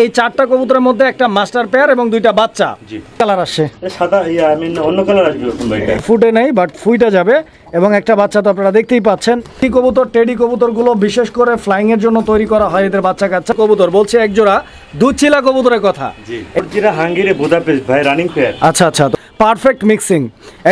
এই চারটা কবুতরের মধ্যে একটা মাস্টার পেয়ার এবং দুইটা বাচ্চা। জি। কালার আসছে সাদা অন্য কালার আসবে এখন ভাই এটা। ফুটে নেই বাট ফুইটা যাবে এবং একটা বাচ্চা তো আপনারা দেখতেই পাচ্ছেন। এই কবুতর টেডি কবুতরগুলো বিশেষ করে ফ্লাইং এর জন্য তৈরি করা হয় এদের বাচ্চা কাচ্চা কবুতর। বলছে এক জোড়া দুধচিলা কবুতরের কথা। জি যেটা হাঙ্গেরি বুদাপেস্ট ভাই রানিং পেয়ার। আচ্ছা আচ্ছা, পারফেক্ট মিক্সিং,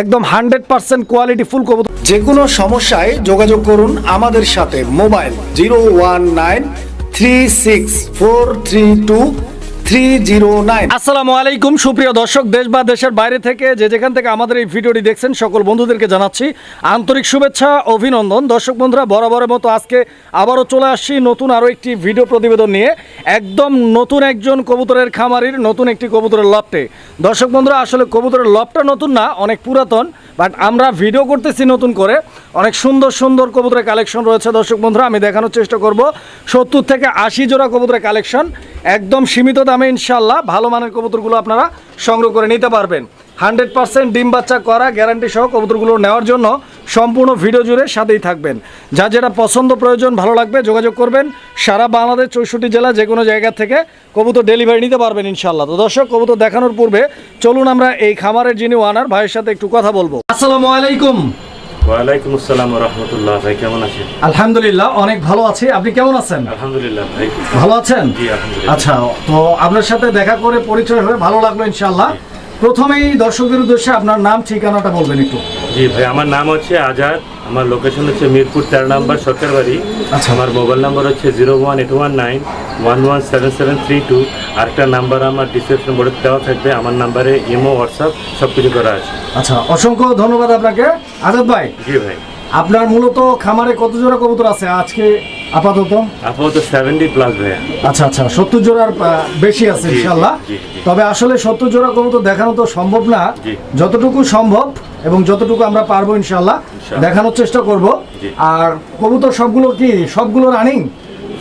একদম 100% কোয়ালিটি ফুল কবুতর। যে কোনো সমস্যায় যোগাযোগ করুন আমাদের সাথে। মোবাইল 01936432309। আসসালামু আলাইকুম সুপ্রিয় দর্শক, দেশ বা দেশের বাইরে থেকে যে যেখান থেকে আমাদের এই ভিডিওটি দেখছেন সকল বন্ধুদেরকে জানাচ্ছি আন্তরিক শুভেচ্ছা, অভিনন্দন। দর্শক বন্ধুরা, বরাবরের মতো আজকে আবারও চলে আসছি নতুন আরও একটি ভিডিও প্রতিবেদন নিয়ে, একদম নতুন একজন কবুতরের খামারির নতুন একটি কবুতরের লফটে। দর্শক বন্ধুরা, আসলে কবুতরের লফটটা নতুন না, অনেক পুরাতন, বাট আমরা ভিডিও করতেছি নতুন করে। অনেক সুন্দর সুন্দর কবুতরের কালেকশন রয়েছে। দর্শক বন্ধুরা, আমি দেখানোর চেষ্টা করব 70 থেকে 80 জোড়া কবুতরের কালেকশন, একদম সীমিত দামে ইনশাল্লাহ ভালো মানের কবুতরগুলো আপনারা সংগ্রহ করে নিতে পারবেন। 100% ডিম বাচ্চা করা গ্যারান্টি সহ কবুতরগুলো নেওয়ার জন্য সম্পূর্ণ ভিডিও জুড়ে সাথেই থাকবেন। যা যেটা পছন্দ প্রয়োজন ভালো লাগবে যোগাযোগ করবেন। সারা বাংলাদেশ 64 জেলা যে কোনো জায়গা থেকে কবুতর ডেলিভারি নিতে পারবেন ইনশাল্লাহ। তো দর্শক, কবুতর দেখানোর পূর্বে চলুন আমরা এই খামারের যিনি ওনার ভাইয়ের সাথে একটু কথা বলবো। আসসালামু আলাইকুম। ওয়ালাইকুম আসসালাম ওয়া রাহমাতুল্লাহ। ভাই কেমন আছেন? আলহামদুলিল্লাহ অনেক ভালো আছি, আপনি কেমন আছেন? আলহামদুলিল্লাহ ভাই ভালো আছেন। জি আলহামদুলিল্লাহ। আচ্ছা, তো আপনার সাথে দেখা করে পরিচয় হয়ে ভালো লাগলো ইনশাআল্লাহ। প্রথমেই দর্শকদের উদ্দেশ্যে আপনার নাম ঠিকানাটা বলবেন একটু। জি ভাই, আমার নাম হচ্ছে আজাদ, আমার লোকেশন হচ্ছে মিরপুর 13 নম্বর সরকারবাড়ি। আচ্ছা। আমার মোবাইল নাম্বার হচ্ছে 01819117732। আরেকটা নাম্বার আমার ডিসক্রিপশন বোর্ডে দেওয়া থাকবে, আমার নাম্বারে ইমো হোয়াটসঅ্যাপ সব কিছু করা আছে। আচ্ছা, অসংখ্য ধন্যবাদ আপনাকে আজাদ ভাই। জি ভাই। আপনার মূলত খামারে কত জোড়া কবুতর আছে আজকে আপাতত? আপাতত 70 প্লাস ভাইয়া। আচ্ছা আচ্ছা, 70 জোড়ার বেশি আছে জি, ইনশাআল্লাহ। জি, জি। তবে আসলে 70 জোড়া কবুতর দেখানো তো সম্ভব না, জি। যতটুকু সম্ভব এবং যতটুকু আমরা পারবো ইনশাআল্লাহ দেখানোর চেষ্টা করব। জি। আর কবুতর সবগুলো রানিং?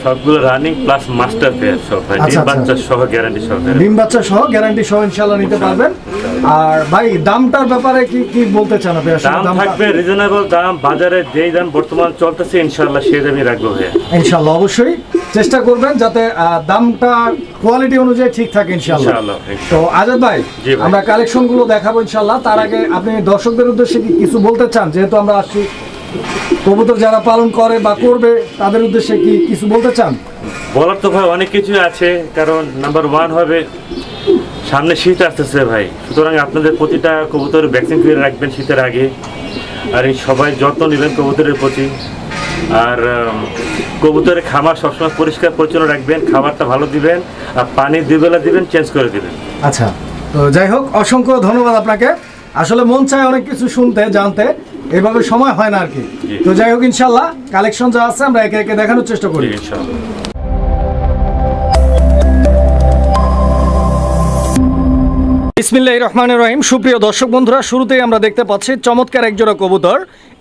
সবগুলো রানিং প্লাস মাস্টার পেয়ার সব ভাই। আচ্ছা, ডিম বাচ্চা সহ গ্যারান্টি সহ। ডিম বাচ্চা সহ গ্যারান্টি সহ ইনশাআল্লাহ নিতে পারবেন। আর ভাই দামটার ব্যাপারে কি বলতে চান আপনি? আসলে দাম দামটা থাকবে রিজনেবল দাম, বাজারে যেই দাম বর্তমান চলতেছে ইনশাআল্লাহ সেই দামই রাখবো ভাইয়া। ইনশাআল্লাহ অবশ্যই চেষ্টা করবেন যাতে দামটা কোয়ালিটি অনুযায়ী ঠিক থাকে ইনশাআল্লাহ। ইনশাআল্লাহ। তো আজাদ ভাই, জি ভাই। আমরা কালেকশন গুলো দেখাবো ইনশাআল্লাহ। তার আগে আপনি দর্শকদের উদ্দেশ্যে কি কিছু বলতে চান? যেহেতু আমরা আসছি, কবুতর যারা পালন করে বা করবে তাদের উদ্দেশ্যে কি কিছু বলতে চান? বলার তো ভাই অনেক কিছু আছে, কারণ নাম্বার 1 হবে সামনে শীত আসতেছে ভাই, সুতরাং আপনাদের প্রতিটা কবুতর ভ্যাকসিন করে রাখবেন শীতের আগে। আর এই সবাই যত্ন নেবেন কবুতরের প্রতি। আর কবুতরের খাবার সবসময় পরিষ্কার পরিচ্ছন্ন রাখবেন, খাবারটা ভালো দিবেন, আর পানি 2 বেলা দিবেন, চেঞ্জ করে দিবেন। আচ্ছা, তো যাই হোক অসংখ্য ধন্যবাদ আপনাকে। আসলে মন চায় অনেক কিছু শুনতে জানতে, এভাবে সময় হয় না আর কি। জি। তো যাই হোক ইনশাআল্লাহ কালেকশন যা আছে আমরা একে একে দেখানোর চেষ্টা করি। জি, ইনশাআল্লাহ। বিসমিল্লাহির রহমানির রহিম। সুপ্রিয় দর্শক বন্ধুরা, শুরুতেই আমরা দেখতে পাচ্ছি চমৎকার একজোড়া কবুতর।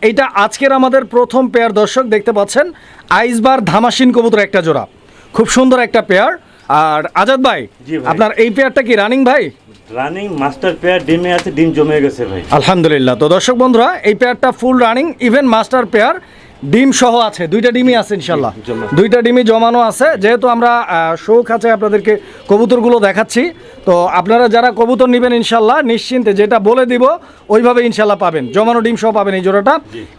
এইটা আজকের আমাদের প্রথম পেয়ার। দর্শক দেখতে পাচ্ছেন আইসবার ধামাসিন কবুতর একটা জোড়া, খুব সুন্দর একটা পেয়ার। আর আজাদ ভাই, জি ভাই। আপনার এই পেয়ারটা কি রানিং ভাই? রানিং মাস্টার পেয়ার, ডিমে আছে, ডিম জমে গেছে ভাই। আলহামদুলিল্লাহ। তো দর্শক বন্ধুরা, এই পেয়ারটা full running, even master pair, ডিম সহ আছে, দুইটা ডিমই আছে ইনশাল্লাহ, জমা। দুইটা ডিমই জমানো আছে। যেহেতু আমরা শৌক আছে আপনাদেরকে কবুতরগুলো দেখাচ্ছি, তো আপনারা যারা কবুতর নেবেন ইনশাল্লাহ নিশ্চিন্তে যেটা বলে দিব ওইভাবে ইনশাল্লাহ পাবেন, জমানো ডিম সহ পাবেন এই জোড়াটা।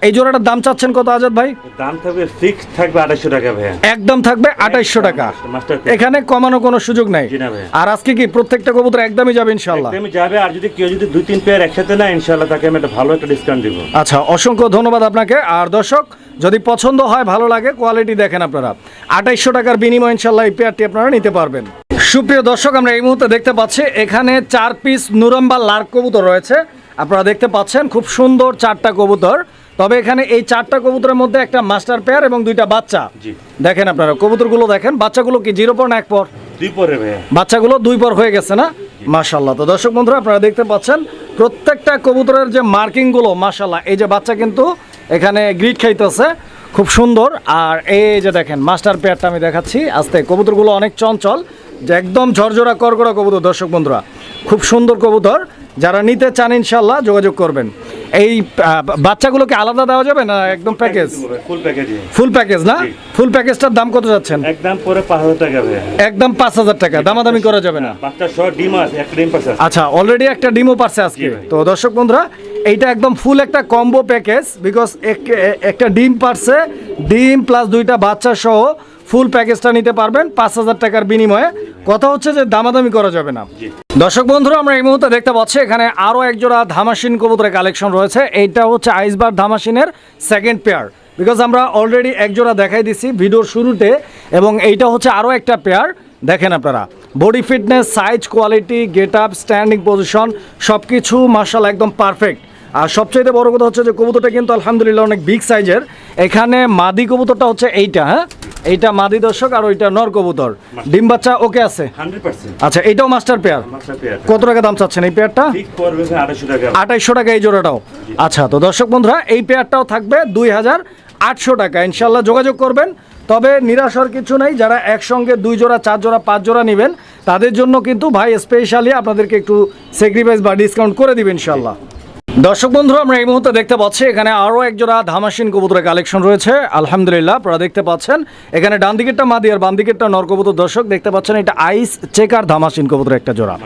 এই জোড়াটার দাম চাচ্ছেন কত আজাদ ভাই? দাম থাকবে ফিক্স থাকবে 250 টাকা ভাইয়া। একদম থাকবে 2800 টাকা, মাস্টার পেয়ার। এখানে কমানো কোনো সুযোগ নাই। জি না ভাই। আর আজকে কি প্রত্যেকটা কবুতর একদমই যাবে ইনশাল্লাহ? একদমই যাবে, আর যদি কেউ যদি 2-3 পেয়ার একসাথে না ইনশাআল্লাহ তাকে আমি একটা ভালো একটা ডিসকাউন্ট দিব। আচ্ছা, অসংখ্য ধন্যবাদ আপনাকে। আর দর্শক, যদি পছন্দ হয় ভালো লাগে কোয়ালিটি দেখেন আপনারা, 2800 টাকার বিনিময়ে ইনশাল্লাহ এই পেয়ারটি আপনারা নিতে পারবেন। সুপ্রিয় দর্শক, আমরা এই মুহূর্তে দেখতে পাচ্ছি এখানে 4 পিস নুরম্বা লার্ক কবুতর রয়েছে। আপনারা দেখতে পাচ্ছেন খুব সুন্দর 4টা কবুতর। তবে এখানে এই 4টা কবুতরের মধ্যে একটা মাস্টার পেয়ার এবং দুইটা বাচ্চা। জি। দেখেন আপনারা কবুতরগুলো দেখেন, বাচ্চাগুলো কি 0 পর না 1 পর? 2 পরে ভাইয়া। বাচ্চাগুলো 2 পর হয়ে গেছে না? মাশাআল্লাহ। তো দর্শক বন্ধুরা, আপনারা দেখতে পাচ্ছেন প্রত্যেকটা কবুতরের যে মার্কিংগুলো মাশাআল্লাহ, এই যে বাচ্চা কিন্তু এখানে গ্রিড খাইতেছে, খুব সুন্দর। আর এই যে দেখেন মাস্টার পেয়ারটা আমি দেখাচ্ছি আস্তে, কবুতরগুলো অনেক চঞ্চল, যে একদম ঝরঝরা করগড়া কবুতর। দর্শক বন্ধুরা, খুব সুন্দর কবুতর। যারা নিতে চান ইনশাল্লাহ যোগাযোগ করবেন। এই বাচ্চাগুলোকে আলাদা দেওয়া যাবে না একদম package? Full package. Full package না? ফুল প্যাকেজটার দাম কত যাচ্ছেন? একদম পরে 5000 টাকা ভাই। একদম 5000 টাকা, দামাদামি করা যাবে না? বাচ্চা সহ ডিম আছে, একটা ডিম পাচ্ছে। আচ্ছা, অলরেডি একটা ডিমও পারছে আজকে। তো দর্শক বন্ধুরা, এইটা একদম ফুল একটা কম্বো প্যাকেজ, বিকজ একটা ডিম পারছে, ডিম প্লাস 2টা বাচ্চা সহ ফুল প্যাকেজটা নিতে পারবেন 5000 টাকার বিনিময়ে। কথা হচ্ছে যে দামাদামি করা যাবে না। দর্শক বন্ধুরা, আমরা এই মুহূর্তে দেখতে পাচ্ছি এখানে আরও একজোড়া ধামাসিন কবুতরের কালেকশন রয়েছে। এইটা হচ্ছে আইসবার ধামাসিনের সেকেন্ড পেয়ার, বিকজ আমরা অলরেডি একজোড়া দেখাই দিছি ভিডিওর শুরুতে, এবং এইটা হচ্ছে আরও একটা পেয়ার। দেখেন আপনারা, body fitness, size, quality, get up, standing position সব কিছু মাশাআল্লাহ একদম পারফেক্ট। আর সবচেয়ে বড় কথা হচ্ছে যে কবুতরটা কিন্তু আলহামদুলিল্লাহ অনেক বিগ সাইজের। এখানে মাদি কবুতরটা হচ্ছে এইটা, হ্যাঁ এইটা মাদি দর্শক, আর ওইটা নর কবুতর। ডিম বাচ্চা ওকে আছে 100%। আচ্ছা, এটাও মাস্টার পেয়ার। কত টাকা দাম চাচ্ছেন এই পেয়ারটা? 2800 টাকা এই জোড়াটাও। আচ্ছা, তো দর্শক বন্ধুরা, এই পেয়ারটাও থাকবে 2800 টাকা। ইনশাল্লাহ যোগাযোগ করবেন। তবে নিরাশার কিছু নেই, যারা একসঙ্গে 2 জোড়া 4 জোড়া 5 জোড়া নেবেন তাদের জন্য কিন্তু ভাই স্পেশালি আপনাদেরকে একটু স্যাক্রিফাইস বা ডিসকাউন্ট করে দিবেন ইনশাল্লাহ। দর্শক বন্ধুরা, আমরা এই মুহূর্তে দেখতে পাচ্ছি এখানে আরও একজোড়া ধামাসিন কবুতরের কালেকশন রয়েছে আলহামদুলিল্লাহ। আপনারা দেখতে পাচ্ছেন এখানে ডান দিকেরটা মাদি আর বাম দিকেরটা নর কবুতর। দর্শক দেখতে পাচ্ছেন এটা আইস চেকার ধামাসিন কবুতরের একটা জোড়া,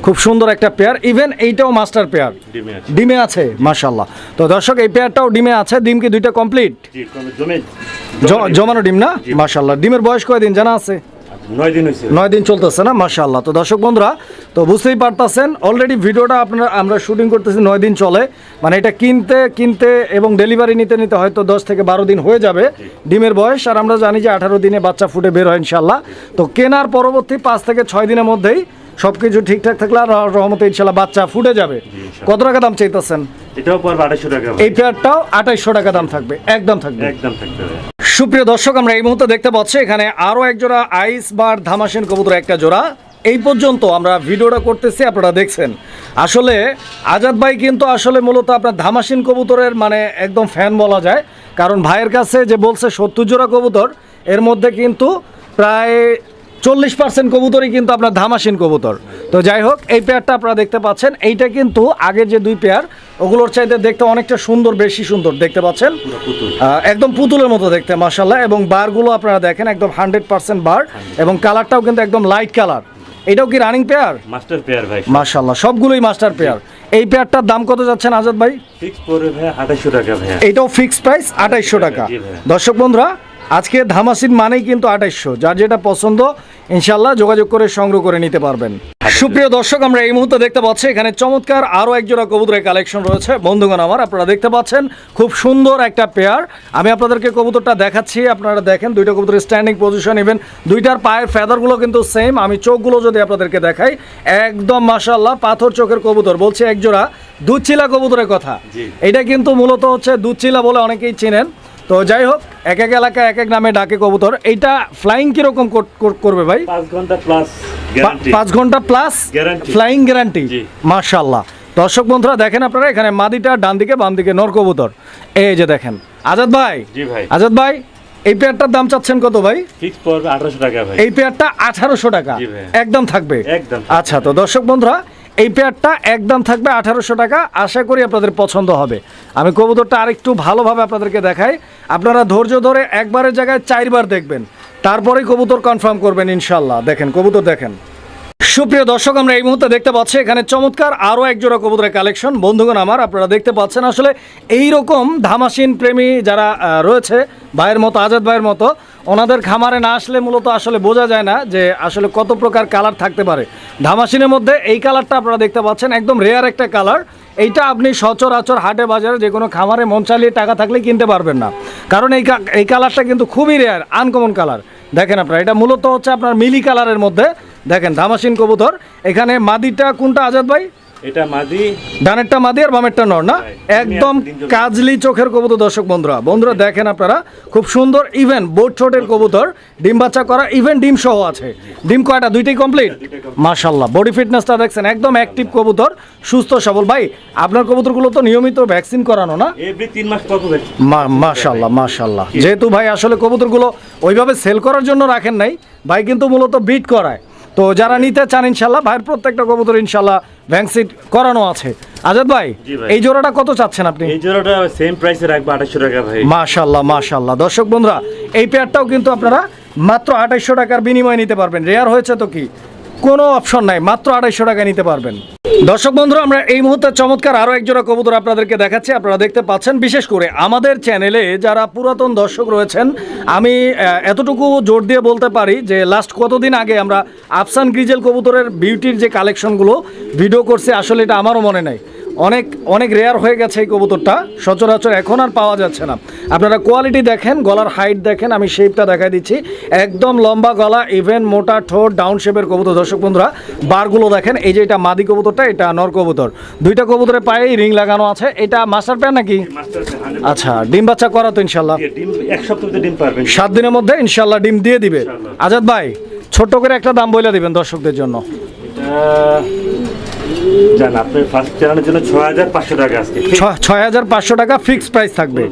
খুব সুন্দর একটা পেয়ার। ইভেন এইটাও মাস্টার পেয়ার, ডিমে আছে মাশাআল্লাহ। তো দর্শক, এই পেয়ারটাও ডিমে আছে। ডিম কি 2টা কমপ্লিট? জমানো ডিম না? মাশাআল্লাহ। ডিমের বয়স কয়দিন জানা আছে? 9 দিন চলতেছে না? মাশাআল্লাহ। তো দর্শক বন্ধুরা, তো বুঝতেই পারতেছেন অলরেডি ভিডিওটা আমরা শুটিং করতেছি 9 দিন চলে, মানে এটা কিনতে এবং ডেলিভারি নিতে হয়তো 10 থেকে 12 দিন হয়ে যাবে ডিমের বয়স। আর আমরা জানি যে 18 দিনে বাচ্চা ফুটে বের হয় ইনশাল্লাহ। তো কেনার পরবর্তী 5 থেকে 6 দিনের মধ্যেই সবকিছু ঠিকঠাক থাকলে আর রহমতে ইনশাল্লাহ বাচ্চা ফুটে যাবে। কত টাকা দাম চাইতেছেন? এটাও পড়বে 2800 টাকা। এই পেয়ারটাও 2800 টাকা দাম থাকবে, একদম থাকবে। সুপ্রিয় দর্শক, আমরা এই মুহূর্তে দেখতে পাচ্ছি এখানে আরও এক জোড়া আইস বার ধামাসিন কবুতর একটা জোড়া। এই পর্যন্ত আমরা ভিডিওটা করতেছি, আপনারা দেখছেন। আসলে আজাদ ভাই কিন্তু আসলে মূলত আপনার ধামাসিন কবুতরের মানে একদম ফ্যান বলা যায়, কারণ ভাইয়ের কাছে যে বলছে 70 জোড়া কবুতর, এর মধ্যে কিন্তু প্রায় 40% কবুতরই কিন্তু আপনার ধামাসিন কবুতর। তো যাই হোক, এই পেয়ারটা আপনারা দেখতে পাচ্ছেন, এইটা কিন্তু আগের যে 2 পেয়ার ওগুলোর চাইতে দেখতে অনেকটা সুন্দর, বেশি সুন্দর দেখতে পাচ্ছেন, একদম পুতুলের মতো দেখতে মাশাআল্লাহ। এবং বারগুলো আপনারা দেখেন একদম 100% বার, এবং কালারটাও কিন্তু একদম লাইট কালার। এটাও কি রানিং পেয়ার? মাস্টার পেয়ার ভাই মাশাআল্লাহ, সবগুলোই মাস্টার পেয়ার। এই পেয়ারটার দাম কত যাচ্ছেন আজাদ ভাই? ফিক্স পড়বে ভাই 2800 টাকা ভাই। এটাও ফিক্সড প্রাইস 2800 টাকা। দর্শক বন্ধুরা, আজকে ধামাসিন মানেই কিন্তু 2800। যার যেটা পছন্দ ইনশাল্লাহ যোগাযোগ করে সংগ্রহ করে নিতে পারবেন। সুপ্রিয় দর্শক, আমরা এই মুহূর্তে দেখতে পাচ্ছি এখানে চমৎকার আরও একজোড়া কবুতরের কালেকশন রয়েছে বন্ধুগণ আমার। আপনারা দেখতে পাচ্ছেন খুব সুন্দর একটা পেয়ার। আমি আপনাদেরকে কবুতরটা দেখাচ্ছি, আপনারা দেখেন 2টা কবুতরের স্ট্যান্ডিং পজিশন, ইভেন 2টার পায়ের ফেদারগুলো কিন্তু সেম। আমি চোখগুলো যদি আপনাদেরকে দেখাই, একদম মাশাআল্লাহ পাথর চোখের কবুতর। বলছি একজোড়া দুধচিলা কবুতরের কথা। এটা কিন্তু মূলত হচ্ছে দুধচিলা বলে অনেকেই চিনেন। তো যাই হোক, এক এক এলাকায় এক এক নামে ডাকে কবুতর। এইটা ফ্লাইং কিরকম করবে ভাই? 5 ঘন্টা প্লাস 5 ঘন্টা প্লাস ফ্লাইং গ্যারান্টি মাশাআল্লাহ। দর্শক বন্ধুরা দেখেন আপনারা, এখানে মাদিটা ডান দিকে, বাম দিকে নর কবুতর। এই যে দেখেন আজাদ ভাই। জি ভাই। আজাদ ভাই, এই পেয়ারটার দাম চাচ্ছেন কত ভাই? ফিক্স পড়বে 1800 টাকা ভাই। এই পেয়ারটা 1800 টাকা একদম থাকবে। আচ্ছা, তো দর্শক বন্ধুরা, এই পেয়ারটা একদম থাকবে 1800 টাকা। আশা করি আপনাদের পছন্দ হবে। আমি কবুতরটা আরেকটু ভালোভাবে আপনাদেরকে দেখাই। আপনারা ধৈর্য ধরে একবারের জায়গায় 4 বার দেখবেন, তারপরেই কবুতর কনফার্ম করবেন ইনশাল্লাহ। দেখেন কবুতর দেখেন। সুপ্রিয় দর্শক, আমরা এই মুহূর্তে দেখতে পাচ্ছি এখানে চমৎকার আরও এক জোড়া কবুতরের কালেকশন বন্ধুগণ আমার। আপনারা দেখতে পাচ্ছেন আসলে এই রকম ধামাসিন প্রেমী যারা রয়েছে ভাইয়ের মতো, আজাদ ভাইয়ের মতো, ওনাদের খামারে না আসলে মূলত আসলে বোঝা যায় না যে আসলে কত প্রকার কালার থাকতে পারে ধামাসিনের মধ্যে। এই কালারটা আপনারা দেখতে পাচ্ছেন একদম রেয়ার একটা কালার। এইটা আপনি সচরাচর হাটে বাজারে যে কোনো খামারে মন চালিয়ে টাকা থাকলে কিনতে পারবেন না, কারণ এই কালারটা কিন্তু খুবই রেয়ার, আনকমন কালার। দেখেন আপনারা, এটা মূলত হচ্ছে আপনার মিলি কালারের মধ্যে। দেখেন ধামাসিন কবুতর। এখানে মাদিটা কোনটা আজাদ ভাই? এটা মাদি, ডানেরটা মাদি আর বামেরটা নর না? একদম কাজলি চোখের কবুতর। দর্শক বন্ধুরা দেখেন আপনারা, খুব সুন্দর। ইভেন বোট ছোটের কবুতর, ডিম বাচ্চা করা, ইভেন ডিম সহ আছে। ডিম কয়টা? 2টাই কমপ্লিট মাশাআল্লাহ। বডি ফিটনেসটা দেখছেন একদম অ্যাক্টিভ কবুতর, সুস্থ সবল। ভাই আপনার কবুতরগুলো তো নিয়মিত ভ্যাকসিন করানো না? এভরি 3 মাস পর ভ্যাকসিন। মাশাআল্লাহ। যেহেতু ভাই আসলে কবুতরগুলো ওইভাবে সেল করার জন্য রাখেন নাই, ভাই কিন্তু মূলত ব্রিড করায়। তো যারা নিতে চান ইনশাল্লাহ ভাইয়ের প্রত্যেকটা কবুতর ইনশাল্লাহ ভ্যাকসিন করানো আছে। আজাদ ভাই, জি ভাই। এই জোড়াটা কত চাচ্ছেন আপনি? এই জোড়াটা সেম প্রাইসে রাখবো 2800 টাকা ভাই। মাশাল্লাহ মাশাল্লাহ। দর্শক বন্ধুরা, এই পেয়ারটাও কিন্তু আপনারা মাত্র 2800 টাকার বিনিময়ে নিতে পারবেন। রেয়ার হয়েছে তো কি, কোনো অপশন নাই, মাত্র 2800 টাকায় নিতে পারবেন। দর্শক বন্ধুরা, আমরা এই মুহূর্তে চমৎকার আরও এক জোড়া কবুতর আপনাদেরকে দেখাচ্ছি। আপনারা দেখতে পাচ্ছেন, বিশেষ করে আমাদের চ্যানেলে যারা পুরাতন দর্শক রয়েছেন, আমি এতটুকু জোর দিয়ে বলতে পারি যে লাস্ট কতদিন আগে আমরা আফসান গ্রিজেল কবুতরের বিউটির যে কালেকশনগুলো ভিডিও করছি, আসলে এটা আমারও মনে নাই, অনেক অনেক রেয়ার হয়ে গেছে এই কবুতরটা, সচরাচর এখন আর পাওয়া যাচ্ছে না। আপনারা কোয়ালিটি দেখেন, গলার হাইট দেখেন, আমি শেপটা দেখাই দিচ্ছি, একদম লম্বা গলা, ইভেন মোটা ঠোঁট, ডাউন শেপের কবুতর। দর্শক বন্ধুরা, বারগুলো দেখেন, এই যে এটা মাদি কবুতরটা, এটা নর কবুতর, দুইটা কবুতরের পায়ে রিং লাগানো আছে। এটা মাস্টার পেয়ার নাকি? আচ্ছা, ডিম বাচ্চা করা তো ইনশাল্লাহ? ডিম 1 সপ্তাহে ডিম পারবেন, 7 দিনের মধ্যে ইনশাল্লাহ ডিম দিয়ে দিবে। আজাদ ভাই, ছোট্ট করে একটা দাম বলে দিবেন দর্শকদের জন্য। জান আপনার ফার্স্ট চ্যানেলের জন্য 6500 টাকা আজকে। 6500 টাকা ফিক্সড প্রাইস থাকবে।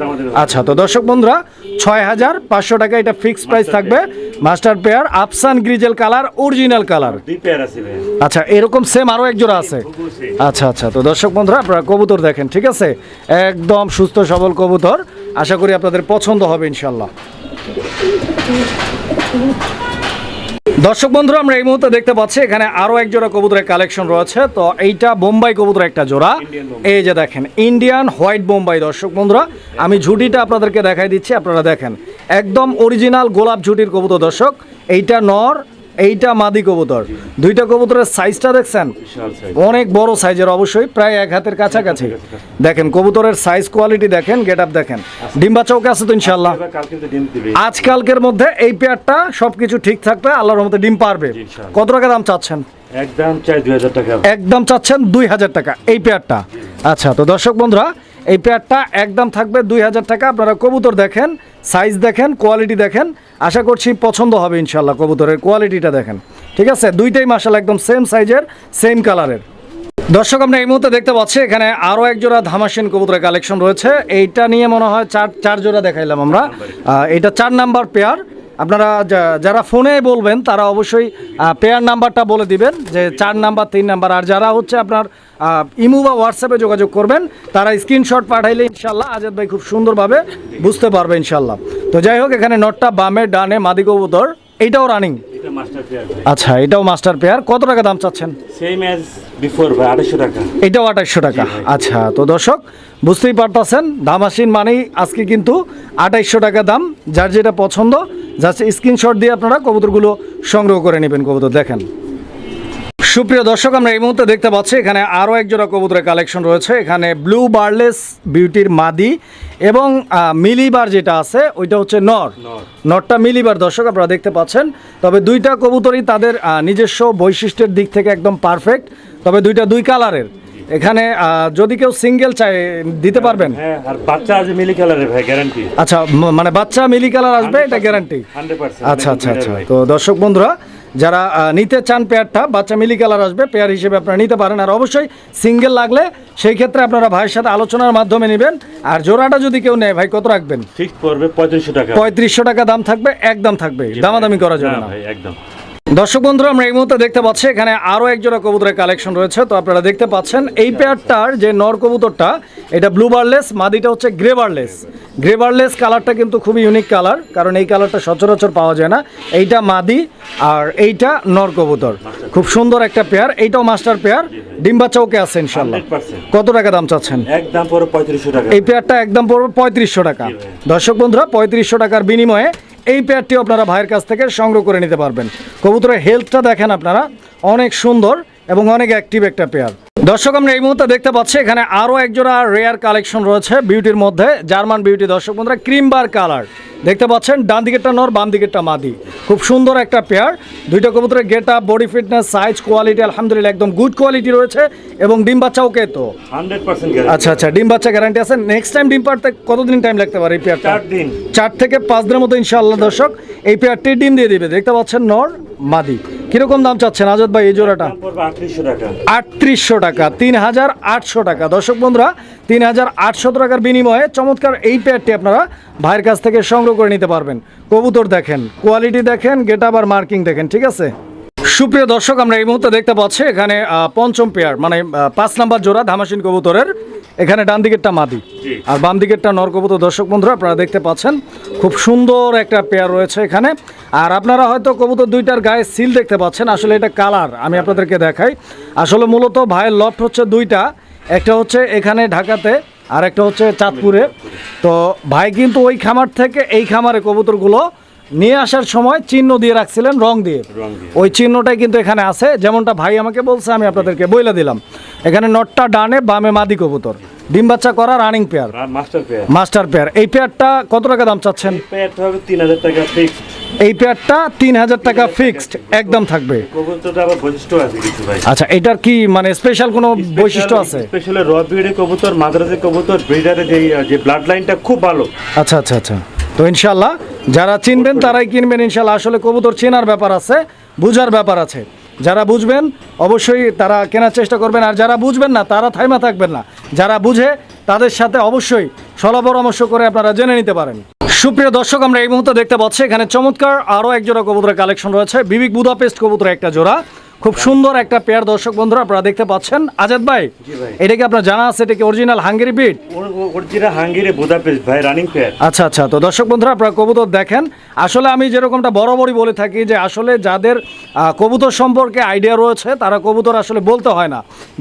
আচ্ছা, তো দর্শক বন্ধুরা, 6500 টাকা এটা ফিক্সড প্রাইস থাকবে। মাস্টার পেয়ার, আফসান গ্রিজেল কালার, অরিজিনাল কালার। দুই পেয়ার আছে ভাই। আচ্ছা, এরকম সেম আরো এক জোড়া আছে। আচ্ছা আচ্ছা, তো দর্শক বন্ধুরা, আপনারা কবুতর দেখেন, ঠিক আছে, একদম সুস্থ সবল কবুতর, আশা করি আপনাদের পছন্দ হবে ইনশাল্লাহ। দর্শক বন্ধুরা, আমরা এই মুহূর্তে দেখতে পাচ্ছি এখানে আরো এক জোড়া কবুতরের কালেকশন রয়েছে। তো এইটা বোম্বাই কবুতরের একটা জোড়া, এই যে দেখেন ইন্ডিয়ান হোয়াইট বোম্বাই। দর্শক বন্ধুরা, আমি ঝুটিটা আপনাদেরকে দেখাই দিচ্ছি, আপনারা দেখেন একদম অরিজিনাল গোলাপ ঝুটির কবুতর। দর্শক, এইটা নর, এইটা মাদি কবুতর। দুইটা কবুতরের সাইজটা দেখছেন, অনেক বড় সাইজের, অবশ্যই প্রায় 1 হাতের কাছাকাছি। দেখেন কবুতরের সাইজ, কোয়ালিটি দেখেন, গেট আপ দেখেন। ডিম বাচ্চা ওকে আছে তো ইনশাল্লাহ? আজকালকের মধ্যে এই পেয়ারটা সবকিছু ঠিক থাকবে, আল্লাহর রহমতে ডিম পারবে। কত টাকা দাম চাচ্ছেন? একদম চাই 2000 টাকা। একদম চাচ্ছেন 2000 টাকা এই পেয়ারটা? আচ্ছা, তো দর্শক বন্ধুরা, এই পেয়ারটা একদম থাকবে 2000 টাকা। আপনারা কবুতর দেখেন, সাইজ দেখেন, কোয়ালিটি দেখেন, আশা করছি পছন্দ হবে ইনশাল্লাহ। কবুতরের কোয়ালিটিটা দেখেন, ঠিক আছে, দুইটাই মাশাআল্লাহ একদম সেম সাইজের, সেম কালারের। দর্শক, আমরা এই মুহূর্তে দেখতে পাচ্ছি এখানে আরও এক জোড়া ধামাসিন কবুতরের কালেকশন রয়েছে। এইটা নিয়ে মনে হয় চার জোড়া দেখাইলাম আমরা, এটা 4 নাম্বার পেয়ার। আপনারা যারা ফোনে বলবেন তারা অবশ্যই পেয়ার নাম্বারটা বলে দিবেন যে 4 নাম্বার, 3 নাম্বার। আর যারা হচ্ছে আপনার ইমো বা হোয়াটসঅ্যাপে যোগাযোগ করবেন, তারা স্ক্রিনশট পাঠাইলে ইনশাল্লাহ আজাদ ভাই খুব সুন্দরভাবে বুঝতে পারবে ইনশাল্লাহ। তো যাই হোক, এখানে নটটা বামে, ডানে মাদি কবুতর, এইটাও রানিং। আচ্ছা, এটাও মাস্টার পেয়ার। কত টাকা দাম চাচ্ছেন? সেম অ্যাজ বিফোর ভাই, 2800 টাকা। এটাও 2800 টাকা। আচ্ছা, তো দর্শক বুঝতেই পারতেছেন, ধামাসিন মানেই আজকে কিন্তু 2800 টাকা দাম। যার যেটা পছন্দ, জাস্ট স্ক্রিনশট দিয়ে আপনারা কবুতরগুলো সংগ্রহ করে নেবেন। কবুতর দেখেন। সুপ্রিয় দর্শক, আমরা এই মুহূর্তে দেখতে পাচ্ছি এখানে আরও এক জোড়া কবুতরের কালেকশন রয়েছে। এখানে ব্লু বার্লেস বিউটির মাদি এবং মিলিবার যেটা আছে ওইটা হচ্ছে নরটা মিলিবার। দর্শক, আপনারা দেখতে পাচ্ছেন, তবে দুইটা কবুতরই তাদের নিজস্ব বৈশিষ্ট্যের দিক থেকে একদম পারফেক্ট, তবে দুই কালারের। এখানে যদি কেউ সিঙ্গেল চায় দিতে পারবেন? হ্যাঁ, আর বাচ্চা আছে মিলি কালারের ভাই, গ্যারান্টি। আচ্ছা, মানে বাচ্চা মিলি কালার আসবে, এটা গ্যারান্টি? 100%। আচ্ছা আচ্ছা আচ্ছা, তো দর্শক বন্ধুরা, যারা নিতে চান পেয়ারটা, বাচ্চা মিলি কালার আসবে, পেয়ার হিসেবে আপনারা নিতে পারেন। আর অবশ্যই সিঙ্গেল লাগলে সেই ক্ষেত্রে আপনারা ভাইয়ের সাথে আলোচনার মাধ্যমে নেবেন। আর জোড়াটা যদি কেউ নেয়, ভাই কত রাখবেন? ফিক্স পড়বে 3500 টাকা। 3500 টাকা দাম থাকবে, একদম থাকবে, দামাদামি করা যাবে না ভাই, একদম। দর্শক বন্ধুরা, আমরা এই মুহূর্তে দেখতে পাচ্ছি এখানে আরও এক জোড়া কবুতরের কালেকশন রয়েছে। তো আপনারা দেখতে পাচ্ছেন এই পেয়ারটার যে নর কবুতরটা, এটা ব্লু বার্লেস, মাদিটা হচ্ছে গ্রে বার্লেস কালারটা কিন্তু খুবই ইউনিক কালার, কারণ এই কালারটা সচরাচর পাওয়া যায় না। এইটা মাদি আর এইটা নর কবুতর, খুব সুন্দর একটা পেয়ার। এইটাও মাস্টার পেয়ার, ডিম বাচ্চা ওকে আছে ইনশাল্লাহ। কত টাকা দাম চাচ্ছেন? একদম পড়বে 3500 টাকা। এই পেয়ারটা একদম পড়বে 3500 টাকা। দর্শক বন্ধুরা, 3500 টাকার বিনিময়ে এই পেয়ারটিও আপনারা ভাইয়ের কাছ থেকে সংগ্রহ করে নিতে পারবেন। কবুতরের হেলথটা দেখেন আপনারা, অনেক সুন্দর এবং অনেক অ্যাক্টিভ একটা পেয়ার। দর্শক, আমরা এই মুহূর্তে দেখতে পাচ্ছি এখানে আরও এক জোড়া রেয়ার কালেকশন রয়েছে বিউটির মধ্যে, জার্মান বিউটি। দর্শক বন্ধুরা, ক্রিম বার কালার দেখতে পাচ্ছেন, ডান দিকেরটা নর, বাম দিকেরটা মাদি, খুব সুন্দর একটা পেয়ার। দুইটা কবুতরের get up, body fitness, size, quality আলহামদুলিল্লাহ একদম গুড কোয়ালিটি রয়েছে। এবং ডিম বাচ্চা ওকে তো 100% গ্যারান্টি। আচ্ছা আচ্ছা, ডিম বাচ্চা গ্যারান্টি আছে। নেক্সট টাইম ডিম পাড়তে কতদিন টাইম লাগতে পারে এই পেয়ারটা? 4 দিন, 4 থেকে 5 দিনের মতো ইনশাআল্লাহ দর্শক এই পেয়ারটি ডিম দিয়ে দিবে। দেখতে পাচ্ছেন নর মাদি। কিরকম দাম চাচ্ছেন আজাদ ভাই এই জোড়াটা? 3800 টাকা। 3800 টাকা, 3800 টাকা। দর্শক বন্ধুরা, 3800 টাকার বিনিময়ে চমৎকার এই পেয়ারটি আপনারা ভাইয়ের কাছ থেকে সংগ্রহ করে নিতে পারবেন। কবুতর দেখেন, কোয়ালিটি দেখেন, গেট আপ আর মার্কিং দেখেন, ঠিক আছে। সুপ্রিয় দর্শক, আমরা এই মুহূর্তে দেখতে পাচ্ছি এখানে পঞ্চম পেয়ার মানে 5 নাম্বার জোড়া ধামাসিন কবুতরের। এখানে ডান দিকেরটা মাদি আর বাম দিকেরটা নর কবুতর। দর্শক বন্ধুরা আপনারা দেখতে পাচ্ছেন খুব সুন্দর একটা পেয়ার রয়েছে এখানে। আর আপনারা হয়তো কবুতর দুইটার গায়ে সিল দেখতে পাচ্ছেন, আসলে এটা কালার। আমি আপনাদেরকে দেখাই। আসলে মূলত ভাইয়ের লফট হচ্ছে দুইটা, একটা হচ্ছে এখানে ঢাকাতে আর একটা হচ্ছে চাঁদপুরে। তো ভাই কিন্তু ওই খামার থেকে এই খামারে কবুতরগুলো নিয়ে আসার সময় চিহ্ন দিয়ে রাখছিলেন রং দিয়ে। ওই চিহ্নটাই কিন্তু এখানে আছে, যেমনটা ভাই আমাকে বলছে আমি আপনাদেরকে বইলা দিলাম। এখানে নটটা ডানে বামে মাদি কবুতর, ডিম বাচ্চা করা রানিং পেয়ার, মাস্টার পেয়ার। এই পেয়ারটা কত টাকা দাম চাচ্ছেন? পেয়ারটা হবে 3000 টাকা ফিক্সড। এই পেয়ারটা 3000 টাকা ফিক্সড একদম থাকবে। কবুতরটা আবার বৈশিষ্ট্য আছে কিছু ভাই। আচ্ছা, এটার কি মানে স্পেশাল কোনো বৈশিষ্ট্য আছে? স্পেশাল র ব্রিডের কবুতর, মাদ্রাজের কবুতর, ব্রিডারের যে ব্লাড লাইনটা খুব ভালো। আচ্ছা আচ্ছা আচ্ছা। তো ইনশাল্লাহ যারা চিনবেন তারাই কিনবেন ইনশাল্লাহ। আসলে কবুতর চেনার ব্যাপার আছে, বুঝার ব্যাপার আছে। যারা বুঝবেন অবশ্যই তারা কেনার চেষ্টা করবেন, আর যারা বুঝবেন না তারা থাইমা থাকবেন না। যারা বুঝে তাদের সাথে অবশ্যই সলা পরামর্শ করে আপনারা জেনে নিতে পারেন। সুপ্রিয় দর্শক, আমরা এই মুহূর্তে দেখতে পাচ্ছি এখানে চমৎকার আরও এক জোড়া কবুতরের কালেকশন রয়েছে। বিবিক বুদাপেস্ট কবুতরের একটা জোড়া, খুব সুন্দর একটা পেয়ার। দর্শক বন্ধুরা আপনারা দেখতে পাচ্ছেন। আজাদ ভাই, এটা কি আপনার জানা আছে এটা কি original Hungary breed? Original Hungary Budapest ভাই, রানিং পেয়ার। আচ্ছা আচ্ছা। তো দর্শক বন্ধুরা আপনারা কবুতর দেখেন। আসলে আমি যেরকমটা বরাবরই বলে থাকি যে আসলে যাদের কবুতর সম্পর্কে আইডিয়া রয়েছে তারা কবুতর আসলে বলতে হয় না,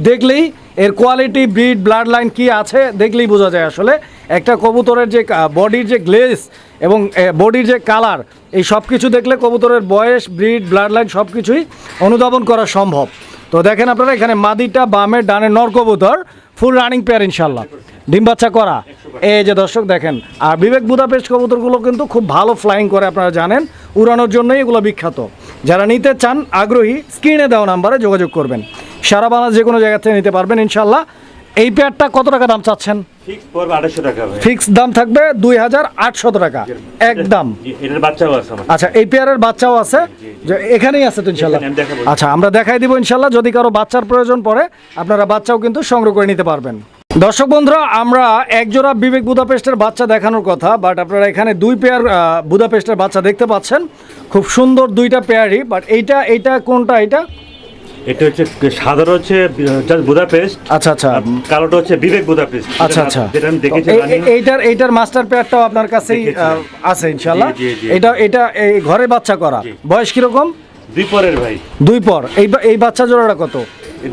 দেখলেই এর কোয়ালিটি, ব্রিড, ব্লাড লাইন কী আছে দেখলেই বোঝা যায়। আসলে একটা কবুতরের যে বডির যে গ্লেজ এবং বডির যে কালার, এই সব কিছু দেখলে কবুতরের বয়স, ব্রিড, ব্লাড লাইন সব কিছুই অনুধাবন করা সম্ভব। তো দেখেন আপনারা এখানে মাদিটা বামে ডানে নর কবুতর, ফুল রানিং পেয়ার ইনশাল্লাহ, ডিম বাচ্চা করা। এই যে দর্শক দেখেন। আর বিবেক বুদাপেস্ট কবুতরগুলো কিন্তু খুব ভালো ফ্লাইং করে, আপনারা জানেন, উড়ানোর জন্যই এগুলো বিখ্যাত। যারা নিতে চান আগ্রহী স্ক্রিনে দেওয়া নাম্বারে যোগাযোগ করবেন। সারা বাংলাদেশ যে কোনো জায়গা থেকে নিতে পারবেন ইনশাল্লাহ। এই পেয়ারটা কত টাকা দাম চাচ্ছেন? ফিক্স দাম থাকবে 2800 টাকা একদম। আচ্ছা, এই পেয়ারের বাচ্চাও আছে, যে এখানেই আছে তো ইনশাল্লাহ। আচ্ছা, আমরা দেখাই দিব ইনশাল্লাহ। যদি কারো বাচ্চার প্রয়োজন পড়ে আপনারা বাচ্চাও কিন্তু সংগ্রহ করে নিতে পারবেন। দর্শক বন্ধুরা, আমরা একজোড়া বিবেক বুদাপেস্টের বাচ্চা দেখানোর কথা, বাট আপনারা এখানে দুই পেয়ার বুদাপেস্টের বাচ্চা দেখতে পাচ্ছেন। খুব সুন্দর দুইটা পেয়ারই। বাট এইটা কোনটা? এটা হচ্ছে সাদা হচ্ছে বুদাপেস্ট। আচ্ছা আচ্ছা। কালোটা হচ্ছে বিবেক বুদাপেস্ট। আচ্ছা আচ্ছা। যেটা আমি দেখেছি এইটার মাস্টার পেয়ারটাও আপনার কাছেই আছে ইনশাআল্লাহ। এটা এই ঘরে বাচ্চা করা। বয়স কিরকম? 2 পরের ভাই। 2 পর। এই বাচ্চা জোড়াটা কত?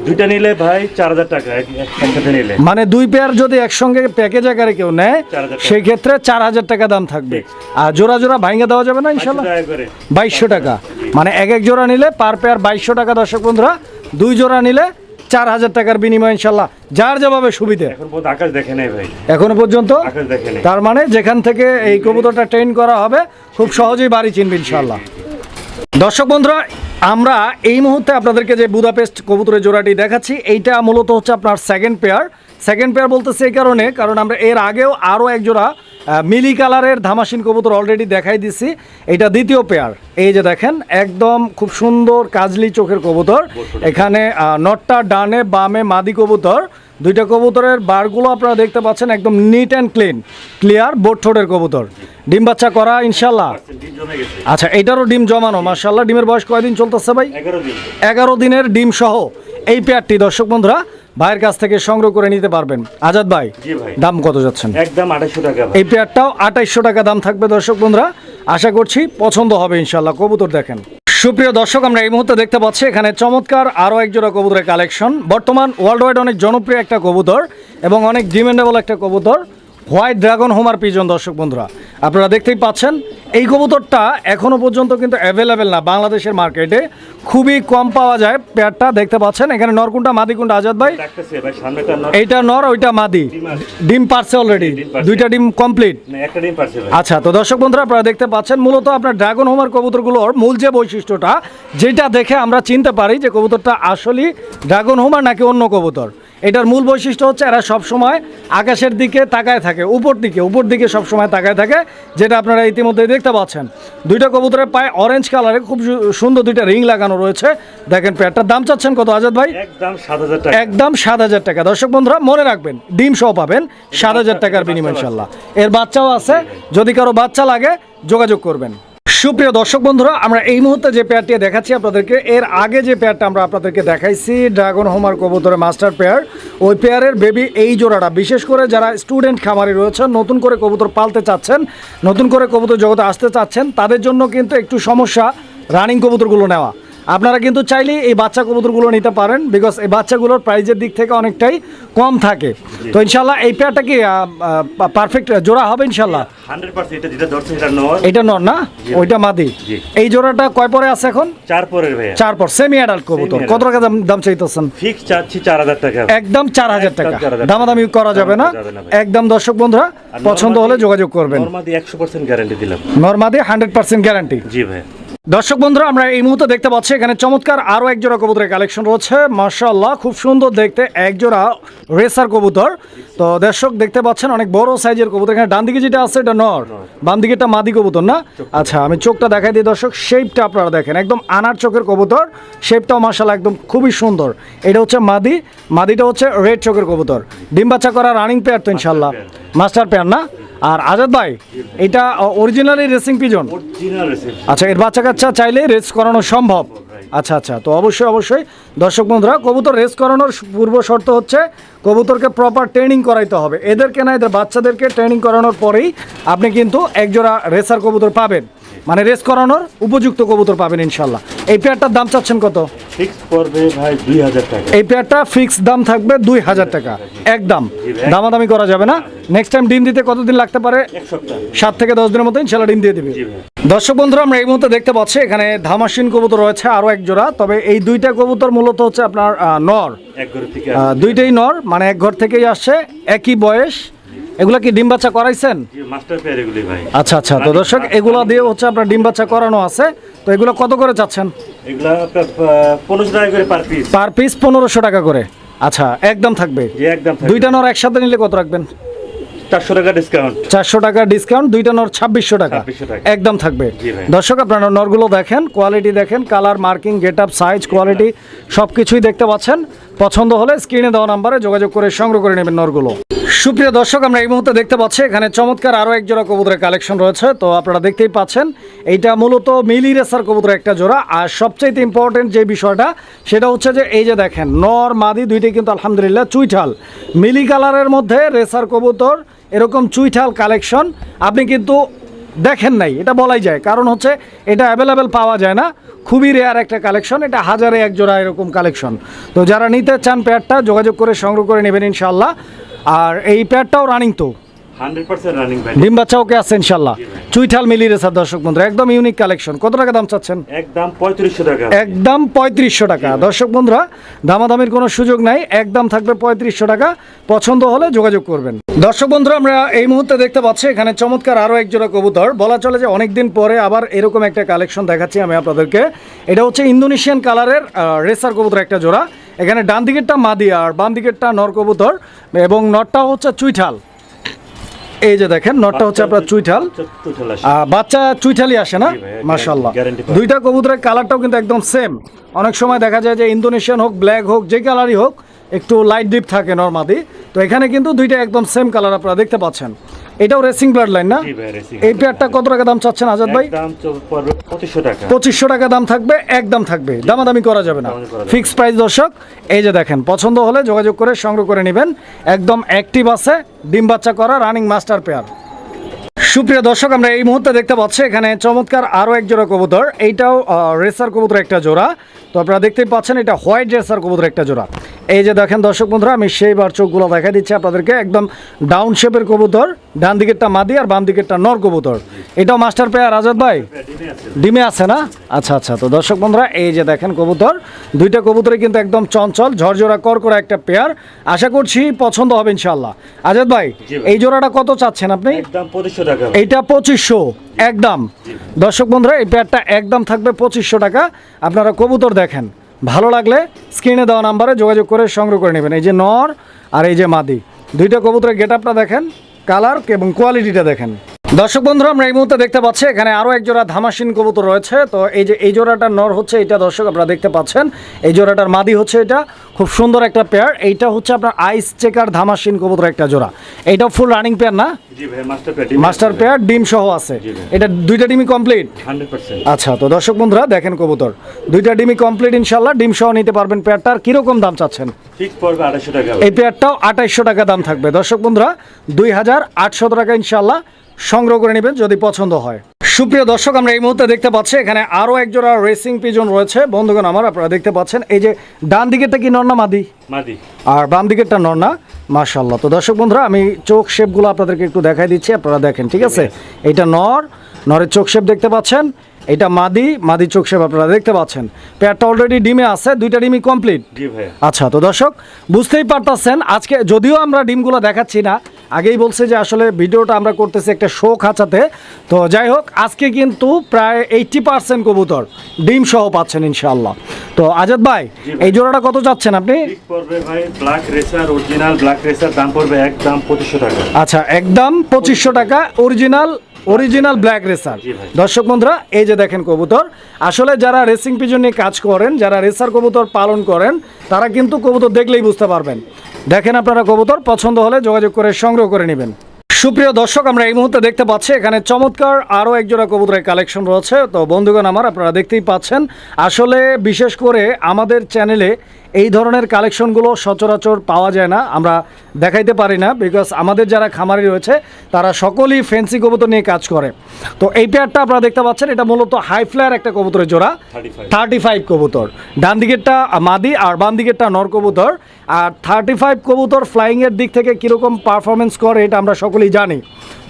দুইটা নিলে ভাই 4000 টাকা একসাথে নিলে। মানে 2 পেয়ার যদি একসঙ্গে প্যাকেজ আকারে কেউ নেয় সেই ক্ষেত্রে 4000 টাকা দাম থাকবে। আর জোড়া জোড়া ভাঙে দেওয়া যাবে না ইনশাআল্লাহ? 2200 টাকা। মানে এক জোড়া নিলে পার পেয়ার 2200 টাকা। দর্শক বন্ধুরা, 2 জোড়া নিলে 4000 টাকার বিনিময় ইনশাআল্লাহ, যার যেভাবে সুবিধা। আকাশ দেখে নাই ভাই এখনো পর্যন্ত। তার মানে যেখান থেকে এই কবুতরটা ট্রেন করা হবে খুব সহজেই বাড়ি চিনবে ইনশাআল্লাহ। দর্শক বন্ধুরা, আমরা এই মুহূর্তে আপনাদেরকে যে বুদাপেস্ট কবুতরের জোড়াটি দেখাচ্ছি, এইটা মূলত হচ্ছে আপনার সেকেন্ড পেয়ার বলতেছে এই কারণ আমরা এর আগেও আরও এক জোড়া মিলি কালারের ধামাসিন কবুতর অলরেডি দেখাই দিছি। এটা দ্বিতীয় পেয়ার। এই যে দেখেন একদম খুব সুন্দর কাজলি চোখের কবুতর। এখানে নটটা ডানে বামে মাদি কবুতর। দুইটা কবুতরের বারগুলো আপনারা দেখতে পাচ্ছেন একদম নিট অ্যান্ড ক্লিয়ার বোট ঠোঁটের কবুতর, ডিম বাচ্চা করা ইনশাল্লাহ। আচ্ছা, এটারও ডিম জমানো মাশাআল্লাহ। ডিমের বয়স কয়দিন চলতেছে ভাই? 11 দিনের ডিম সহ এই পেয়ারটি দর্শক বন্ধুরা ভাইয়ের কাছ থেকে সংগ্রহ করে নিতে পারবেন। আজাদ ভাই, দাম কত যাচ্ছেন? একদম 2800 টাকা। এই পেয়ারটাও 2800 টাকা দাম থাকবে। দর্শক বন্ধুরা আশা করছি পছন্দ হবে ইনশাল্লাহ। কবুতর দেখেন। সুপ্রিয় দর্শক, আমরা এই মুহূর্তে দেখতে পাচ্ছি এখানে চমৎকার আরও এক জোড়া কবুতরের কালেকশন। বর্তমান ওয়ার্ল্ড ওয়াইড অনেক জনপ্রিয় একটা কবুতর এবং অনেক ডিমান্ডেবল একটা কবুতর, হোয়াইট ড্রাগন হোমার পিজন। দর্শক বন্ধুরা আপনারা দেখতেই পাচ্ছেন এই কবুতরটা এখনও পর্যন্ত কিন্তু অ্যাভেলেবেল না বাংলাদেশের মার্কেটে, খুবই কম পাওয়া যায়। পেয়ারটা দেখতে পাচ্ছেন এখানে নরকুন্ডা মাদি কোনটা আজাদ ভাই? এইটা নর, ওইটা মাদি। ডিম পারছে অলরেডি, দুইটা ডিম কমপ্লিট। আচ্ছা, তো দর্শক বন্ধুরা আপনারা দেখতে পাচ্ছেন মূলত আপনার ড্রাগন হোমার কবুতরগুলোর মূল যে বৈশিষ্ট্যটা, যেটা দেখে আমরা চিনতে পারি যে কবুতরটা আসলে ড্রাগন হোমার নাকি অন্য কবুতর, এটার মূল বৈশিষ্ট্য হচ্ছে এরা সবসময় আকাশের দিকে তাকায় থাকে, উপর দিকে সবসময় তাকায় থাকে, যেটা আপনারা ইতিমধ্যে দেখতে পাচ্ছেন। দুইটা কবুতরের পায়ে অরেঞ্জ কালারে খুব সুন্দর দুইটা রিং লাগানো রয়েছে। দেখেন পেয়ারটার দাম চাচ্ছেন কত আজাদ ভাই? একদম 7000 টাকা। দর্শক বন্ধুরা মনে রাখবেন ডিম সহ পাবেন 7000 টাকার বিনিময় ইনশাল্লাহ। এর বাচ্চাও আছে, যদি কারো বাচ্চা লাগে যোগাযোগ করবেন। সুপ্রিয় দর্শক বন্ধুরা, আমরা এই মুহূর্তে যে পেয়ারটি দেখাচ্ছি আপনাদেরকে, এর আগে যে পেয়ারটা আমরা আপনাদেরকে দেখাইছি ড্রাগন হোমার কবুতরের মাস্টার পেয়ার, ওই পেয়ারের বেবি এই জোড়াটা বিশেষ করে যারা স্টুডেন্ট খামারি রয়েছেন, নতুন করে কবুতর পালতে চাচ্ছেন, নতুন করে কবুতর জগতে আসতে চাচ্ছেন, তাদের জন্য কিন্তু একটু সমস্যা রানিং কবুতরগুলো নেওয়া। আপনারা কিন্তু চাইলেই এই বাচ্চা কবুতরগুলো নিতে পারেন, বিকজ এই বাচ্চাগুলোর প্রাইজের দিক থেকে অনেকটাই কম থাকে। তো ইনশাল্লাহ এই পেয়ারটা কি পারফেক্ট জোড়া হবে ইনশাল্লাহ? 100% এটা যেটা ধরছে এটা নর, এটা নর না, ওইটা মাদি। জি। এই জোড়াটা কয় পরে আছে এখন? 4 পরের ভাইয়া। 4 পর সেমি অ্যাডাল্ট কবুতর। Semi কত টাকা দাম চাইতেছেন? ফিক্স চাচ্ছি 4000 টাকা। একদম 4000 টাকা। একদম 4000 দামাদামি করা যাবে না, যাবে না ভাই। একদম। দর্শক বন্ধুরা আর পছন্দ হলে যোগাযোগ করবেন। নরমাদি 100% গ্যারান্টি দিলাম। নরমাদি 100% গ্যারান্টি। জি ভাই। দর্শক বন্ধুরা, আমরা এই মুহূর্তে দেখতে পাচ্ছি এখানে চমৎকার আরো এক জোড়া কবুতরের কালেকশন রয়েছে। মাশাআল্লাহ, খুব সুন্দর দেখতে এক জোড়া রেসার কবুতর। তো দর্শক দেখতে পাচ্ছেন অনেক বড় সাইজের কবুতর। এখানে ডান দিকে যেটা আছে এটা নর, বাম দিকে এটা মাদি কবুতর না? আচ্ছা, আমি চোখটা দেখাই দিই দর্শক, শেপটা আপনারা দেখেন, একদম আনার চোখের কবুতর। শেপটাও মাশাআল্লাহ একদম খুবই সুন্দর। এটা হচ্ছে মাদি, মাদিটা হচ্ছে রেড চোখের কবুতর। ডিম বাচ্চা করা রানিং পেয়ার তো ইনশাআল্লাহ, মাস্টার পেয়ার না? আর আজাদ ভাই, এটা originally racing pigeon? Original racing. আচ্ছা, এর বাচ্চা কাচ্চা চাইলে রেস করানো সম্ভব? আচ্ছা আচ্ছা, তো অবশ্যই দর্শক বন্ধুরা, কবুতর রেস করানোর পূর্ব শর্ত হচ্ছে কবুতরকে প্রপার ট্রেনিং করাইতে হবে। এদেরকে না, এদের বাচ্চাদেরকে ট্রেনিং করানোর পরেই আপনি কিন্তু একজোড়া রেসার কবুতর পাবেন, মানে রেস করানোর উপযুক্ত কবুতর পাবেন ইনশাল্লাহ। এই পেয়ারটার দাম চাচ্ছেন কত? ফিক্স পড়বে ভাই 2000 টাকা। এই পেয়ারটা ফিক্স দাম থাকবে 2000 টাকা, একদম। দামাদামি করা যাবে না। নেক্সট টাইম ডিম দিতে কতদিন লাগতে পারে? 1 সপ্তাহ। 7 থেকে 10 দিনের মতো ইনশাল্লাহ ডিম দিয়ে দিবে। জি ভাই। দর্শক বন্ধুরা, আমরা এই মুহূর্তে দেখতে পাচ্ছি এখানে ধামাসিন কবুতর রয়েছে আরো এক জোড়া। তবে এই দুইটা কবুতর মূলত হচ্ছে আপনার নর, এক ঘর থেকে দুইটাই নর, মানে এক ঘর থেকেই আসছে, একই বয়স। এগুলা কি ডিম বাচ্চা করাইছেন? জি, মাস্টার পেয়ার এগুলি ভাই। আচ্ছা আচ্ছা, তো দর্শক এগুলা দিয়ে হচ্ছে আপনার ডিম বাচ্চা করানো আছে। তো এগুলো কত করে চাচ্ছেন? এগুলা আপনার 1500 টাকা করে পার পিস। পার পিস 1500 টাকা করে। আচ্ছা, একদম থাকবে। জি, একদম থাকবে। দুইটা নর একসাথে নিলে কত রাখবেন? 400 টাকা ডিসকাউন্ট। 400 টাকা ডিসকাউন্ট, দুইটা নর 2600 টাকা 2600 টাকা। একদম থাকবে। জি ভাই। দর্শক আপনারা নরগুলো দেখেন, কোয়ালিটি দেখেন, colour, marking, get up, size, quality সব কিছুই দেখতে পাচ্ছেন। পছন্দ হলে স্ক্রিনে দেওয়া নাম্বারে যোগাযোগ করে সংগ্রহ করে নেবেন নরগুলো। সুপ্রিয় দর্শক, আমরা এই মুহূর্তে দেখতে পাচ্ছি এখানে চমৎকার আরও এক জোড়া কবুতরের কালেকশন রয়েছে। তো আপনারা দেখতেই পাচ্ছেন, এইটা মূলত মিলি রেসার কবুতরের একটা জোড়া। আর সবচেয়ে ইম্পর্টেন্ট যে বিষয়টা সেটা হচ্ছে যে এই যে দেখেন, নর মাদি দুইটাই কিন্তু আলহামদুলিল্লাহ চুইঠাল। মিলি কালারের মধ্যে রেসার কবুতর এরকম চুইঠাল কালেকশন আপনি কিন্তু দেখেন নাই, এটা বলাই যায়। কারণ হচ্ছে এটা অ্যাভেলেবেল পাওয়া যায় না, খুবই রেয়ার একটা কালেকশন। এটা হাজারে এক জোড়া এরকম কালেকশন। তো যারা নিতে চান পেয়ারটা যোগাযোগ করে সংগ্রহ করে নেবেন ইনশাল্লাহ। আর এই পেয়ারটাও রানিং তো 100% রানিং ভাই। ডিম বাচ্চা ওকে আছে ইনশাল্লাহ। চুইঠাল মিলি রেসার দর্শক বন্ধুরা, একদম ইউনিক কালেকশন। কত টাকা দাম চাচ্ছেন? একদম 3500 টাকা। একদম 3500 টাকা। দর্শক বন্ধুরা, দামাদামির কোনো সুযোগ নাই, একদম থাকবে 3500 টাকা। পছন্দ হলে যোগাযোগ করবেন। দর্শক বন্ধুরা, আমরা এই মুহূর্তে দেখতে পাচ্ছি এখানে চমৎকার আরও এক জোড়া কবুতর। বলা চলে যে অনেকদিন পরে আবার এরকম একটা কালেকশন দেখাচ্ছি আমি আপনাদেরকে। এটা হচ্ছে ইন্দোনেশিয়ান কালারের রেসার কবুতর একটা জোড়া। এখানে ডান দিকেরটা মাদি আর বাম দিকেরটা নর কবুতর, এবং নরটা হচ্ছে চুইঠাল। এই যে দেখেন, নরটা হচ্ছে আপনার চুইঠাল, বাচ্চা চুইঠালি আসে না? মাশাআল্লাহ, দুইটা কবুতরের কালারটাও কিন্তু একদম সেম। অনেক সময় দেখা যায় যে ইন্দোনেশিয়ান হোক, ব্ল্যাক হোক, যে কালারই হোক, একটু লাইট ডিপ থাকে নরমাদি। তো এখানে কিন্তু দুইটা একদম সেম কালার আপনারা দেখতে পাচ্ছেন। এটাও রেসিং ব্লাড লাইন না? এই পেয়ারটা কত টাকা দাম চাচ্ছেন আজাদ ভাই? দাম পড়বে 2500 টাকা। 2500 টাকা দাম থাকবে, একদম থাকবে। দামাদামি করা যাবে না, ফিক্স প্রাইস দর্শক। এই যে দেখেন, পছন্দ হলে যোগাযোগ করে সংগ্রহ করে নেবেন। একদম অ্যাক্টিভ আছে, ডিম বাচ্চা করা রানিং মাস্টার পেয়ার। সুপ্রিয় দর্শক, আমরা এই মুহূর্তে দেখতে পাচ্ছি এখানে চমৎকার আরও এক জোড়া কবুতর। এইটাও রেসার কবুতর একটা জোড়া। তো আপনারা দেখতেই পাচ্ছেন এটা হোয়াইট রেসার কবুতর একটা জোড়া। এই যে দেখেন দর্শক বন্ধুরা, আমি সেইবার চোখগুলো দেখা দিচ্ছি আপনাদেরকে। একদম ডাউন শেপের কবুতর, ডান দিকেরটা মাদি আর বাম দিকেরটা নর কবুতর। এটাও মাস্টার পেয়ার আজাদ ভাই? ডিমে আছে না? আচ্ছা আচ্ছা, তো দর্শক বন্ধুরা এই যে দেখেন কবুতর, দুইটা কবুতরে কিন্তু একদম চঞ্চল ঝরঝরা করা একটা পেয়ার। আশা করছি পছন্দ হবে ইনশাআল্লাহ। আজাদ ভাই, এই জোড়াটা কত চাচ্ছেন আপনি? একদম 2500 টাকা। এইটা 2500 একদম। দর্শক বন্ধুরা, এই পেয়ারটা একদম থাকবে 2500 টাকা। আপনারা কবুতর দেখেন, ভালো লাগলে স্ক্রিনে দেওয়া নাম্বারে যোগাযোগ করে সংগ্রহ করে নেবেন। এই যে নর আর এই যে মাদি, দুইটা কবুতরের গেট আপটা দেখেন, কালার এবং কোয়ালিটিটা দেখেন। দর্শক বন্ধুরা, আমরা এই মুহূর্তে দেখতে পাচ্ছি এখানে আরো এক জোড়া ধামাসিন কবুতর রয়েছে। তো এই যে এই জোড়াটার নর হচ্ছে এটা, দর্শক আপনারা দেখতে পাচ্ছেন। এই জোড়াটার মাদি হচ্ছে এটা, খুব সুন্দর একটা পেয়ার। এইটা হচ্ছে আপনার আইস চেকার ধামাসিন কবুতর একটা জোড়া। এইটা ফুল রানিং পেয়ার না? জি ভাই, মাস্টার পেয়ার, ডিম সহ আছে। এটা দুইটা ডিমই কমপ্লিট 100%। আচ্ছা, তো দর্শক বন্ধুরা দেখেন কবুতর দুইটা ডিমই কমপ্লিট, ইনশাল্লাহ ডিম সহ নিতে পারবেন। পেয়ারটার কিরকম দাম চাচ্ছেন? ঠিক পড়বে 250 টাকা। এই পেয়ারটাও 2800 টাকা দাম থাকবে। দর্শক বন্ধুরা 2800 টাকা ইনশাল্লাহ সংগ্রহ করে নেবেন যদি পছন্দ হয়। সুপ্রিয় দর্শক, আমরা এই মুহূর্তে দেখতে পাচ্ছি এখানে আরো এক জোড়া রেসিং পিজন রয়েছে বন্ধুগণ আমার। আপনারা দেখতে পাচ্ছেন এই যে ডান দিকেরটা কি নর না মাদি? মাদি। আর বাম দিকেরটা নর না? মাশাআল্লাহ। তো দর্শক বন্ধুরা আমি চোখ শেপগুলো আপনাদেরকে একটু দেখাই দিচ্ছি, আপনারা দেখেন, ঠিক আছে? এইটা নর, নরের চোখ শেপ দেখতে পাচ্ছেন। এটা মাদি, মাদি চোখ শেপ আপনারা দেখতে পাচ্ছেন। পেয়ারটা অলরেডি ডিমে আছে, দুইটা ডিমই কমপ্লিট। জি ভাই। আচ্ছা, তো দর্শক বুঝতেই পারতেছেন আজকে যদিও আমরা ডিমগুলো দেখাচ্ছি না, আগেই বলছে যে আসলে ভিডিওটা আমরা করতেছি একটা শো খাঁচাতে। তো যাই হোক, আজকে কিন্তু প্রায় 80% কবুতর ডিম সহ পাচ্ছেন ইনশাআল্লাহ। তো আজাদ ভাই, এই জোড়াটা কত যাচ্ছেন আপনি? ঠিক পড়বে ভাই black racer, original black racer, দাম পড়বে একদম 2500 টাকা। আচ্ছা, একদম 2500 টাকা অরিজিনাল ব্ল্যাক রেসার। দর্শক বন্ধুরা এই যে দেখেন কবুতর, আসলে যারা রেসিং পিজন নিয়ে কাজ করেন, যারা রেসার কবুতর পালন করেন, তারা কিন্তু কবুতর দেখলেই বুঝতে পারবেন। দেখেন আপনারা কবুতর পছন্দ হলে যোগাযোগ করে সংগ্রহ করে নেবেন। সুপ্রিয় দর্শক, আমরা এই মুহূর্তে দেখতে পাচ্ছি এখানে চমৎকার আরও এক জোড়া কবুতরের কালেকশন রয়েছে। তো বন্ধুগণ আমার, আপনারা দেখতেই পাচ্ছেন আসলে বিশেষ করে আমাদের চ্যানেলে এই ধরনের কালেকশনগুলো সচরাচর পাওয়া যায় না, আমরা দেখাইতে পারি না, বিকজ আমাদের যারা খামারি রয়েছে তারা সকলেই ফ্যান্সি কবুতর নিয়ে কাজ করে। তো এই পেয়ারটা আপনারা দেখতে পাচ্ছেন, এটা মূলত হাই ফ্লায়ার একটা কবুতরের জোড়া, 35 কবুতর। ডান দিকেরটা মাদি আর বাম দিকেরটা নর কবুতর। আর 35 কবুতর ফ্লাইংয়ের দিক থেকে কীরকম পারফরমেন্স করে এটা আমরা সকলেই জানি।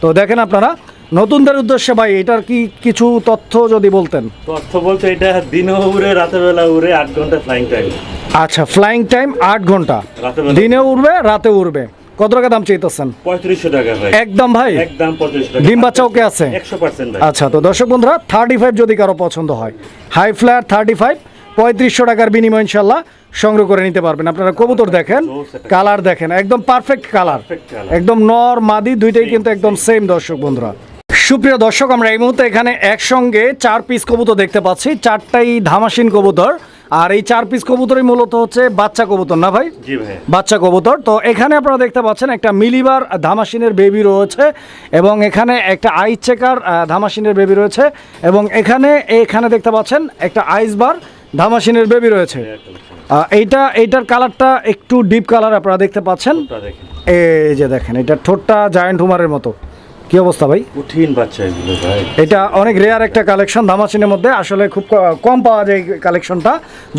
তো দেখেন আপনারা, নতুনদের উদ্দেশ্যে ভাই এটার কি কিছু তথ্য যদি বলতেন? তথ্য বলতে এটা দিনে উড়ে রাতের বেলা উড়ে 8 ঘন্টা ফ্লাইং টাইম। আচ্ছা, ফ্লাইং টাইম 8 ঘন্টা, দিনে উড়বে রাতে উড়বে। কত টাকা দাম চাইতেছেন? 3500 টাকা ভাই। একদম ভাই, একদম 3500 টাকা। ডিম বাচ্চা ওকে আছে 100% ভাই। আচ্ছা, তো দর্শক বন্ধুরা 35 যদি কারো পছন্দ হয়, হাই ফ্লায়ার 35 3500 টাকার বিনিময় ইনশাল্লাহ সংগ্রহ করে নিতে পারবেন। আপনারা কবুতর দেখেন, কালার দেখেন, একদম পারফেক্ট কালার, একদম নর মাদি দুইটাই কিন্তু একদম সেম। দর্শক বন্ধুরা, সুপ্রিয় দর্শক, আমরা এই মুহূর্তে এখানে একসঙ্গে 4 পিস কবুতর দেখতে পাচ্ছি, 4টাই ধামাসিন কবুতর। আর এই 4 পিস কবুতরই মূলত হচ্ছে বাচ্চা কবুতর না ভাই? জি ভাই, বাচ্চা কবুতর। তো এখানে আপনারা দেখতে পাচ্ছেন একটা মিলিবার ধামাসিনের বেবি রয়েছে, এবং এখানে একটা আইস চেকার ধামাসিনের বেবি রয়েছে, এবং এখানে দেখতে পাচ্ছেন একটা আইসবার ধামাসিনের বেবি রয়েছে। এইটার কালারটা একটু ডিপ কালার আপনারা দেখতে পাচ্ছেন। এই যে দেখেন, এটা ঠোঁটটা জায়ান্ট হুমারের মতো। কি অবস্থা ভাই? কঠিন বাচ্চা এগুলো ভাই। এটা অনেক রেয়ার একটা কালেকশন ধামাসিনের মধ্যে, আসলে খুব কম পাওয়া যায় এই কালেকশনটা,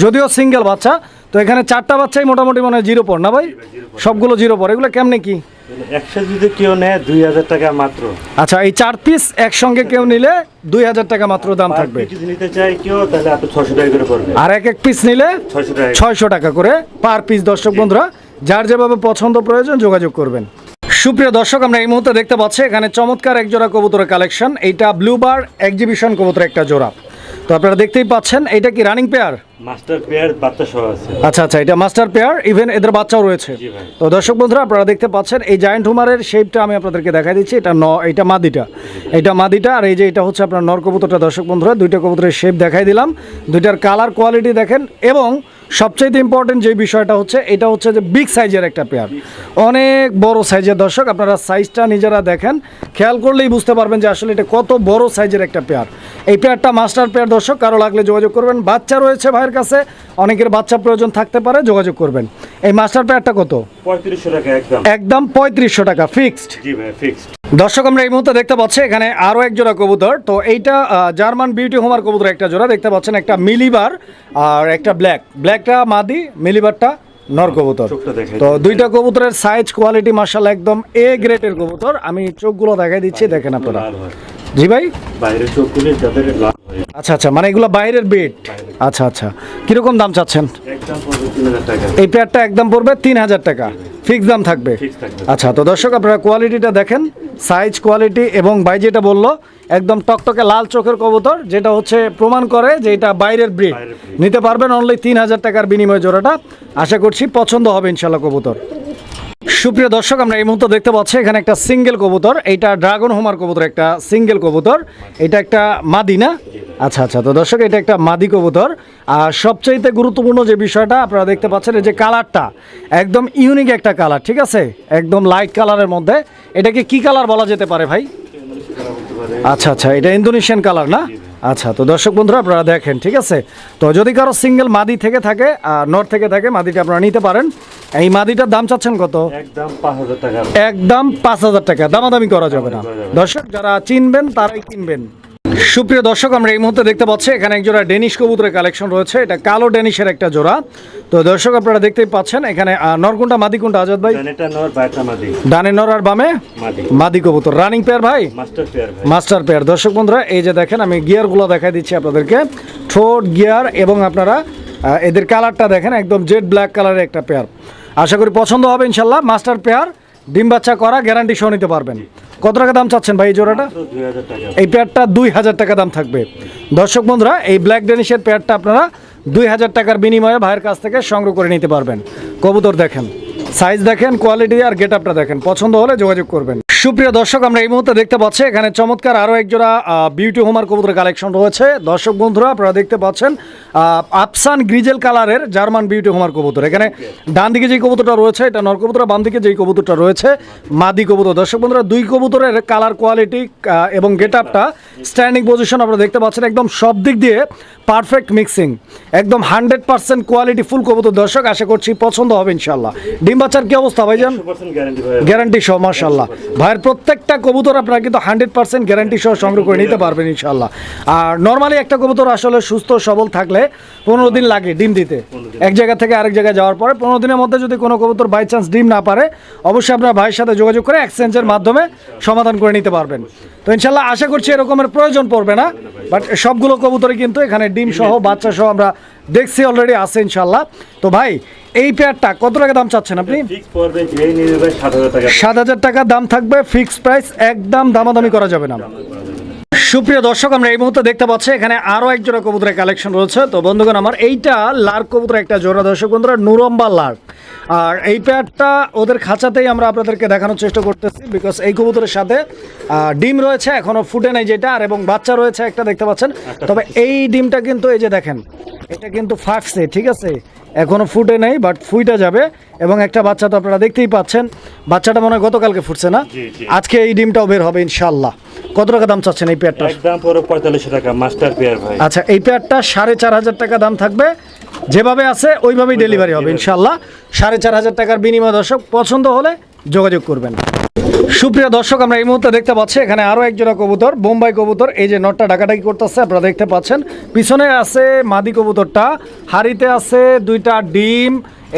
যদিও সিঙ্গেল বাচ্চা। তো এখানে 4টা বাচ্চাই মোটামুটি মনে হয় 0 পর না ভাই? সবগুলো 0 পর। এগুলো কেমনে কি? 100 যদি কেউ নেয় 2000 টাকা মাত্র। আচ্ছা, এই 4 পিস একসঙ্গে কেউ নিলে 2000 টাকা মাত্র দাম থাকবে। যদি নিতে চাই কেউ তাহলে আপনি 600 টাকা করে পড়বে। আর এক পিস নিলে 600 টাকা করে পার পিস। দর্শক বন্ধুরা, যার যেভাবে পছন্দ প্রয়োজন যোগাযোগ করবেন। সুপ্রিয় দর্শক, আমরা এই মুহূর্তে দেখতে পাচ্ছি এখানে চমৎকার এক জোড়া কবুতরের কালেকশন। এইটা ব্লুবার এক্সিবিশন কবুতর একটা জোড়া। তো আপনারা দেখতেই পাচ্ছেন, এটা কি রানিং পেয়ার? মাস্টার পেয়ার, বাচ্চা সহ আছে। আচ্ছা, এটা মাস্টার পেয়ার, ইভেন এদের বাচ্চাও রয়েছে। তো দর্শক বন্ধুরা, আপনারা দেখতে পাচ্ছেন এই জায়ান্ট হুমারের শেপটা আমি আপনাদেরকে দেখাই দিচ্ছি। এটা মাদিটা, আর এই যে এটা হচ্ছে আপনার নর কবুতরটা। দর্শক বন্ধুরা, দুইটা কবুতরের শেপ দেখাই দিলাম, দুইটার কালার কোয়ালিটি দেখেন। এবং সবচেয়ে ইম্পর্টেন্ট যে বিষয়টা হচ্ছে, এটা হচ্ছে যে বিগ সাইজের একটা পেয়ার, অনেক বড় সাইজের। দর্শক আপনারা সাইজটা নিজেরা দেখেন, খেয়াল করলেই বুঝতে পারবেন যে আসলে এটা কত বড় সাইজের একটা পেয়ার। এই পেয়ারটা মাস্টার পেয়ার। দর্শক, কারো লাগলে যোগাযোগ করবেন। বাচ্চা রয়েছে ভাইয়ের কাছে, অনেকের বাচ্চা প্রয়োজন থাকতে পারে, যোগাযোগ করবেন। এই মাস্টার পেয়ারটা কত? 3500 টাকা একদম 3500 টাকা ফিক্সড। জি ভাই, ফিক্সড। দর্শক, আমরা এই মুহূর্তে দেখতে পাচ্ছি এখানে আরো এক জোড়া কবুতর। তো এইটা জার্মান বিউটি হোমার কবুতর একটা জোড়া দেখতে পাচ্ছেন, একটা মিলিবার আর একটা ব্ল্যাকটা মাদি, মিলিবারটা নর কবুতর। তো দুইটা কবুতরের সাইজ কোয়ালিটি মাশাআল্লাহ একদম এ গ্রেডের কবুতর। আমি চোখগুলো দেখাই দিচ্ছি, দেখেন আপনারা। জি ভাই, বাইরের চোখগুলো যাদের লাল হয়। আচ্ছা, মানে এগুলো বাইরের বেড। আচ্ছা, কিরকম দাম চাচ্ছেন? একদম 3000 টাকা। এই পেয়ারটা একদম পড়বে 3000 টাকা, ফিক্স দাম থাকবে। আচ্ছা, তো দর্শক আপনারা কোয়ালিটিটা দেখেন, সাইজ কোয়ালিটি, এবং ভাই যেটা বললো একদম টকটকে লাল চোখের কবুতর, যেটা হচ্ছে প্রমাণ করে যে এটা বাইরের ব্রিড। নিতে পারবেন অনলি 3000 টাকার বিনিময়ে জোড়াটা। আশা করছি পছন্দ হবে ইনশাল্লাহ কবুতর। সুপ্রিয় দর্শক, আমরা এই মুহূর্তে দেখতে পাচ্ছি এখানে একটা সিঙ্গেল কবুতর। এইটা ড্রাগন হোমার কবুতর, একটা সিঙ্গেল কবুতর। এটা একটা মাদি না? আচ্ছা আচ্ছা, তো দর্শক এটা একটা মাদি কবুতর। আর সবচাইতে গুরুত্বপূর্ণ যে বিষয়টা আপনারা দেখতে পাচ্ছেন, এই যে কালারটা একদম ইউনিক একটা কালার, ঠিক আছে, একদম লাইট কালারের মধ্যে। এটাকে কি কালার বলা যেতে পারে ভাই? আচ্ছা আচ্ছা, এটা ইন্দোনেশিয়ান কালার না? আচ্ছা, তো দর্শক বন্ধুরা আপনারা দেখেন, ঠিক আছে। তো যদি কারো সিঙ্গেল মাদি থেকে থাকে, নর থেকে থাকে, মাদিটা আপনারা নিতে পারেন। এই মাদিটার দাম চাচ্ছেন কত? একদম 5,000 টাকা। একদম 5,000 টাকা, দামাদামি করা যাবে না। দর্শক যারা চিনবেন তারাই কিনবেন। সুপ্রিয় দর্শক, আমরা এই মুহূর্তে দেখতে পাচ্ছি এখানে এক জোড়া ডেনিশ কবুতরের কালেকশন রয়েছে। এটা কালো ডেনিশের একটা জোড়া। তো দর্শক আপনারা দেখতেই পাচ্ছেন এখানে নর কোনটা মাদি কোনটা আজাদ ভাই? এটা নর, বাটা মাদি। ডানে নর আর বামে মাদি। মাদি কবুতর, রানিং পেয়ার ভাই, মাস্টার পেয়ার ভাই। Master pair. দর্শক বন্ধুরা এই যে দেখেন, আমি গিয়ারগুলো দেখাই দিচ্ছি আপনাদেরকে, ঠোঁট গিয়ার, এবং আপনারা এদের কালারটা দেখেন, একদম জেড ব্ল্যাক কালারের একটা পেয়ার। আশা করি পছন্দ হবে ইনশাল্লাহ। মাস্টার পেয়ার, ডিম বাচ্চা করা, গ্যারান্টি সহ নিতে পারবেন। কত টাকা দাম চাচ্ছেন ভাই এই জোড়াটা? 2,000 টাকা। এই পেয়ারটা 2,000 টাকা দাম থাকবে। দর্শক বন্ধুরা এই ব্ল্যাক ডেনিশের পেয়ারটা আপনারা 2,000 টাকার বিনিময়ে ভাইয়ের কাছ থেকে সংগ্রহ করে নিতে পারবেন। কবুতর দেখেন, সাইজ দেখেন, কোয়ালিটি আর গেট আপটা দেখেন, পছন্দ হলে যোগাযোগ করবেন। সুপ্রিয় দর্শক, আমরা এই মুহূর্তে দেখতে পাচ্ছি এখানে চমৎকার আরও এক জোড়া বিউটি হোমার কবুতরের কালেকশন রয়েছে। দর্শক বন্ধুরা আপনারা দেখতে পাচ্ছেন আফসান গ্রিজেল কালারের জার্মান বিউটি হোমার কবুতর। এখানে ডান দিকে যেই কবুতরটা রয়েছে এটা নর কবুতর, বাম দিকে যেই কবুতরটা রয়েছে মাদি কবুতর। দর্শক বন্ধুরা দুই কবুতরের কালার কোয়ালিটি এবং গেট আপটা, স্ট্যান্ডিং পজিশন আপনারা দেখতে পাচ্ছেন, একদম সব দিক দিয়ে পারফেক্ট মিক্সিং, একদম 100% কোয়ালিটি ফুল কবুতর। দর্শক আশা করছি পছন্দ হবে ইনশাল্লাহ। ডিম বাচ্চার কি অবস্থা ভাইজান? 100% গ্যারান্টি ভাই। গ্যারান্টি সহ, মাশাআল্লাহ। ভাইয়ের প্রত্যেকটা কবুতর আপনারা কিন্তু 100% গ্যারান্টি সহ সংগ্রহ করে নিতে পারবেন ইনশাল্লাহ। আর নর্মালি একটা কবুতর আসলে সুস্থ সবল থাকলে 15 দিন লাগে ডিম দিতে। এক জায়গা থেকে আরেক জায়গায় যাওয়ার পরে 15 দিনের মধ্যে যদি কোনো কবুতর বাই চান্স ডিম না পারে, অবশ্যই আপনার ভাইয়ের সাথে যোগাযোগ করে এক্সচেঞ্জের মাধ্যমে সমাধান করে নিতে পারবেন। তো ইনশাল্লাহ আশা করছি এরকমের প্রয়োজন পড়বে না। বাট সবগুলো কবুতরই কিন্তু এখানে ডিম সহ বাচ্চা সহ আমরা দেখছি অলরেডি আছে ইনশাল্লাহ। তো ভাই এই পেয়ারটা কত টাকা দাম চাচ্ছেন আপনি? ফিক্স পড়বে যেই নিবে ভাই 7,000 টাকা। 7,000 টাকা দাম থাকবে, ফিক্স প্রাইস, একদম দামাদামি করা যাবে না। সুপ্রিয় দর্শক, আমরা এই মুহূর্তে দেখতে পাচ্ছি এখানে আরও এক জোড়া কবুতরের কালেকশন রয়েছে। তো বন্ধুগণ আমার এইটা লার্ক কবুতর একটা জোড়া। দর্শক বন্ধুরা নুরম্বা লার্ক। আর এই পেয়ারটা ওদের খাঁচাতেই আমরা আপনাদেরকে দেখানোর চেষ্টা করতেছি, বিকজ এই কবুতরের সাথে ডিম রয়েছে, এখনও ফুটে নাই যেটা, আর এবং বাচ্চা রয়েছে একটা দেখতে পাচ্ছেন। তবে এই ডিমটা কিন্তু এই যে দেখেন, এটা কিন্তু ফাটছে, ঠিক আছে, এখনও ফুটে নেই, বাট ফুইটা যাবে। এবং একটা বাচ্চা তো আপনারা দেখতেই পাচ্ছেন, বাচ্চাটা মনে হয় গতকালকে ফুটছে না? আজকে এই ডিমটাও বের হবে ইনশাল্লাহ। কত টাকা দাম চাচ্ছেন এই পেয়ারটা? একদম পুরো 4500 টাকা, মাস্টার পেয়ার ভাই। আচ্ছা, এই পেয়ারটা 4,500 টাকা দাম থাকবে, যেভাবে আছে ওইভাবেই ডেলিভারি হবে ইনশাল্লাহ। 4,500 টাকার বিনিময়। দর্শক পছন্দ হলে যোগাযোগ করবেন। সুপ্রিয় দর্শক, আমরা এই মুহূর্তে দেখতে পাচ্ছি এখানে আরও এক জোড়া কবুতর, বোম্বাই কবুতর। এই যে নটটা ডাকাডাকি করতেছে আপনারা দেখতে পাচ্ছেন, পিছনে আছে মাদি কবুতরটা, হাড়িতে আছে 2টা ডিম,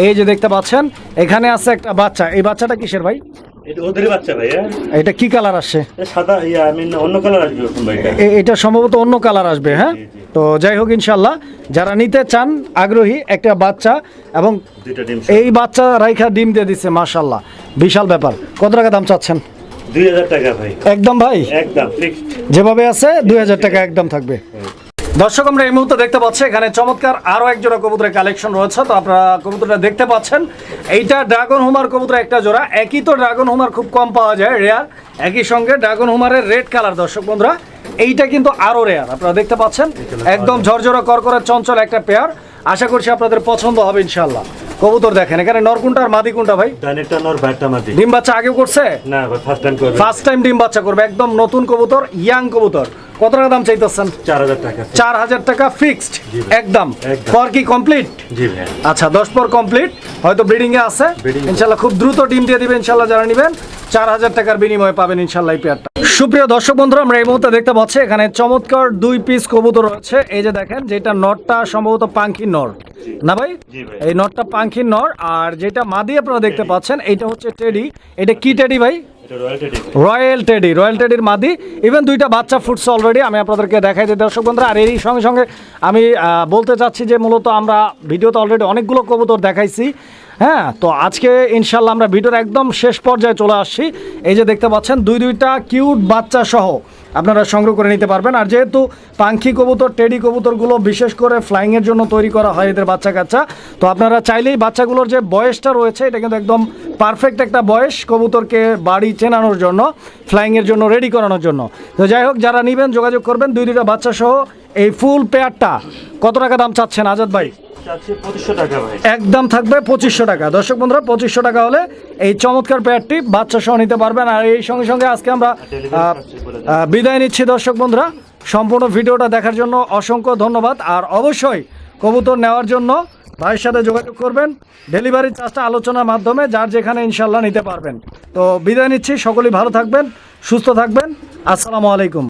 এই যে দেখতে পাচ্ছেন। এখানে আছে একটা বাচ্চা। এই বাচ্চাটা কিসের ভাই? এটা ওদেরই বাচ্চা ভাই। এটা কি কালার আসছে? সাদা, অন্য কালার আসবে এখন ভাই। এটা সম্ভবত অন্য কালার আসবে। হ্যাঁ, তো যাই হোক ইনশাল্লাহ যারা নিতে চান আগ্রহী, একটা বাচ্চা এবং এই বাচ্চা রাইখা ডিম দিয়ে দিচ্ছে, মাশাল্লাহ, বিশাল ব্যাপার। কত টাকা দাম চাচ্ছেন? 2,000 টাকা ভাই। একদম ভাই, একদম ফিক্সড, যেভাবে আছে 2,000 টাকা একদম থাকবে। দর্শক আমরা এই মুহূর্তে দেখতে পাচ্ছি এখানে চমৎকার আরও এক জোড়া কবুতরের কালেকশন রয়েছে। তো আপনারা কবুতরটা দেখতে পাচ্ছেন, এইটা ড্রাগন হোমার কবুতর একটা জোড়া। একই তো ড্রাগন হোমার খুব কম পাওয়া যায়, রেয়ার। একই সঙ্গে ড্রাগন হোমারের রেড কালার। দর্শক বন্ধুরা এইটা কিন্তু আরও রেয়ার, আপনারা দেখতে পাচ্ছেন, একদম ঝরঝরা করকরে চঞ্চল একটা পেয়ার। আশা করছি আপনাদের পছন্দ হবে ইনশাল্লাহ। কবুতর দেখেন, এখানে নর কোনটা আর মাদি কোনটা ভাই? ডানেরটা নর, বাটা মাদি। ডিম বাচ্চা আগেও করছে? না ভাই, ফার্স্ট টাইম করবে। ফার্স্ট টাইম ডিম বাচ্চা করবে, একদম নতুন কবুতর, ইয়াং কবুতর। কত টাকা দাম চাইতেছেন? 4,000 টাকা। 4,000 টাকা ফিক্সড একদম। পর কি কমপ্লিট? জি ভাই। আচ্ছা, 10 পর কমপ্লিট, হয়তো ব্রিডিং এ আছে ইনশাল্লাহ। খুব দ্রুত ডিম দিয়ে দিবেন ইনশাল্লাহ যারা নেবেন। 4,000 টাকার বিনিময়ে পাবেন ইনশাল্লাহ এই পেয়ারটা। সুপ্রিয় দর্শক বন্ধুরা, আমরা এই মুহূর্তে দেখতে পাচ্ছি এখানে চমৎকার 2 পিস কবুতর রয়েছে। এই যে দেখেন, যেটা নরটা সম্ভবত পাঙ্খি নর না ভাই? এই নরটা পাঙ্খি নর, আর যেটা মাদি আপনারা দেখতে পাচ্ছেন এইটা হচ্ছে টেডি। এটা কি টেডি ভাই? Royal teddy. রয়্যাল টেডির মাদি। ইভেন 2টা বাচ্চা ফুটছে অলরেডি, আমি আপনাদেরকে দেখাই দিই দর্শক বন্ধুরা। আর এরই সঙ্গে সঙ্গে আমি বলতে চাচ্ছি যে মূলত আমরা ভিডিওতে অলরেডি অনেকগুলো কবুতর দেখাইছি। হ্যাঁ, তো আজকে ইনশাল্লাহ আমরা ভিডিওর একদম শেষ পর্যায়ে চলে আসছি। এই যে দেখতে পাচ্ছেন দুইটা কিউট বাচ্চা সহ আপনারা সংগ্রহ করে নিতে পারবেন। আর যেহেতু পাখি কবুতর, টেডি কবুতরগুলো বিশেষ করে ফ্লাইংয়ের জন্য তৈরি করা হয় এদের বাচ্চা কাচ্চা, তো আপনারা চাইলেই বাচ্চাগুলোর যে বয়সটা রয়েছে এটা কিন্তু একদম পারফেক্ট একটা বয়স কবুতরকে বাড়ি চেনানোর জন্য, ফ্লাইংয়ের জন্য রেডি করানোর জন্য। তো যাই হোক, যারা নেবেন যোগাযোগ করবেন। দুইটা বাচ্চা সহ এই ফুল পেয়ারটা কত টাকা দাম চাচ্ছেন আজাদ ভাই? 2500 টাকা ভাই। একদম থাকবে 2500 টাকা। দর্শক বন্ধুরা, 2500 টাকা হলে এই চমৎকার পেয়ারটি বাচ্চা সহ নিতে পারবেন। আর এই সঙ্গে সঙ্গে আজকে আমরা বিদায় নিচ্ছি দর্শক বন্ধুরা। সম্পূর্ণ ভিডিওটা দেখার জন্য অসংখ্য ধন্যবাদ। আর অবশ্যই কবুতর নেওয়ার জন্য ভাইয়ের সাথে যোগাযোগ করবেন। ডেলিভারি চার্জটা আলোচনার মাধ্যমে যার যেখানে ইনশাল্লাহ নিতে পারবেন। তো বিদায় নিচ্ছি, সকলেই ভালো থাকবেন, সুস্থ থাকবেন। আসসালামু আলাইকুম।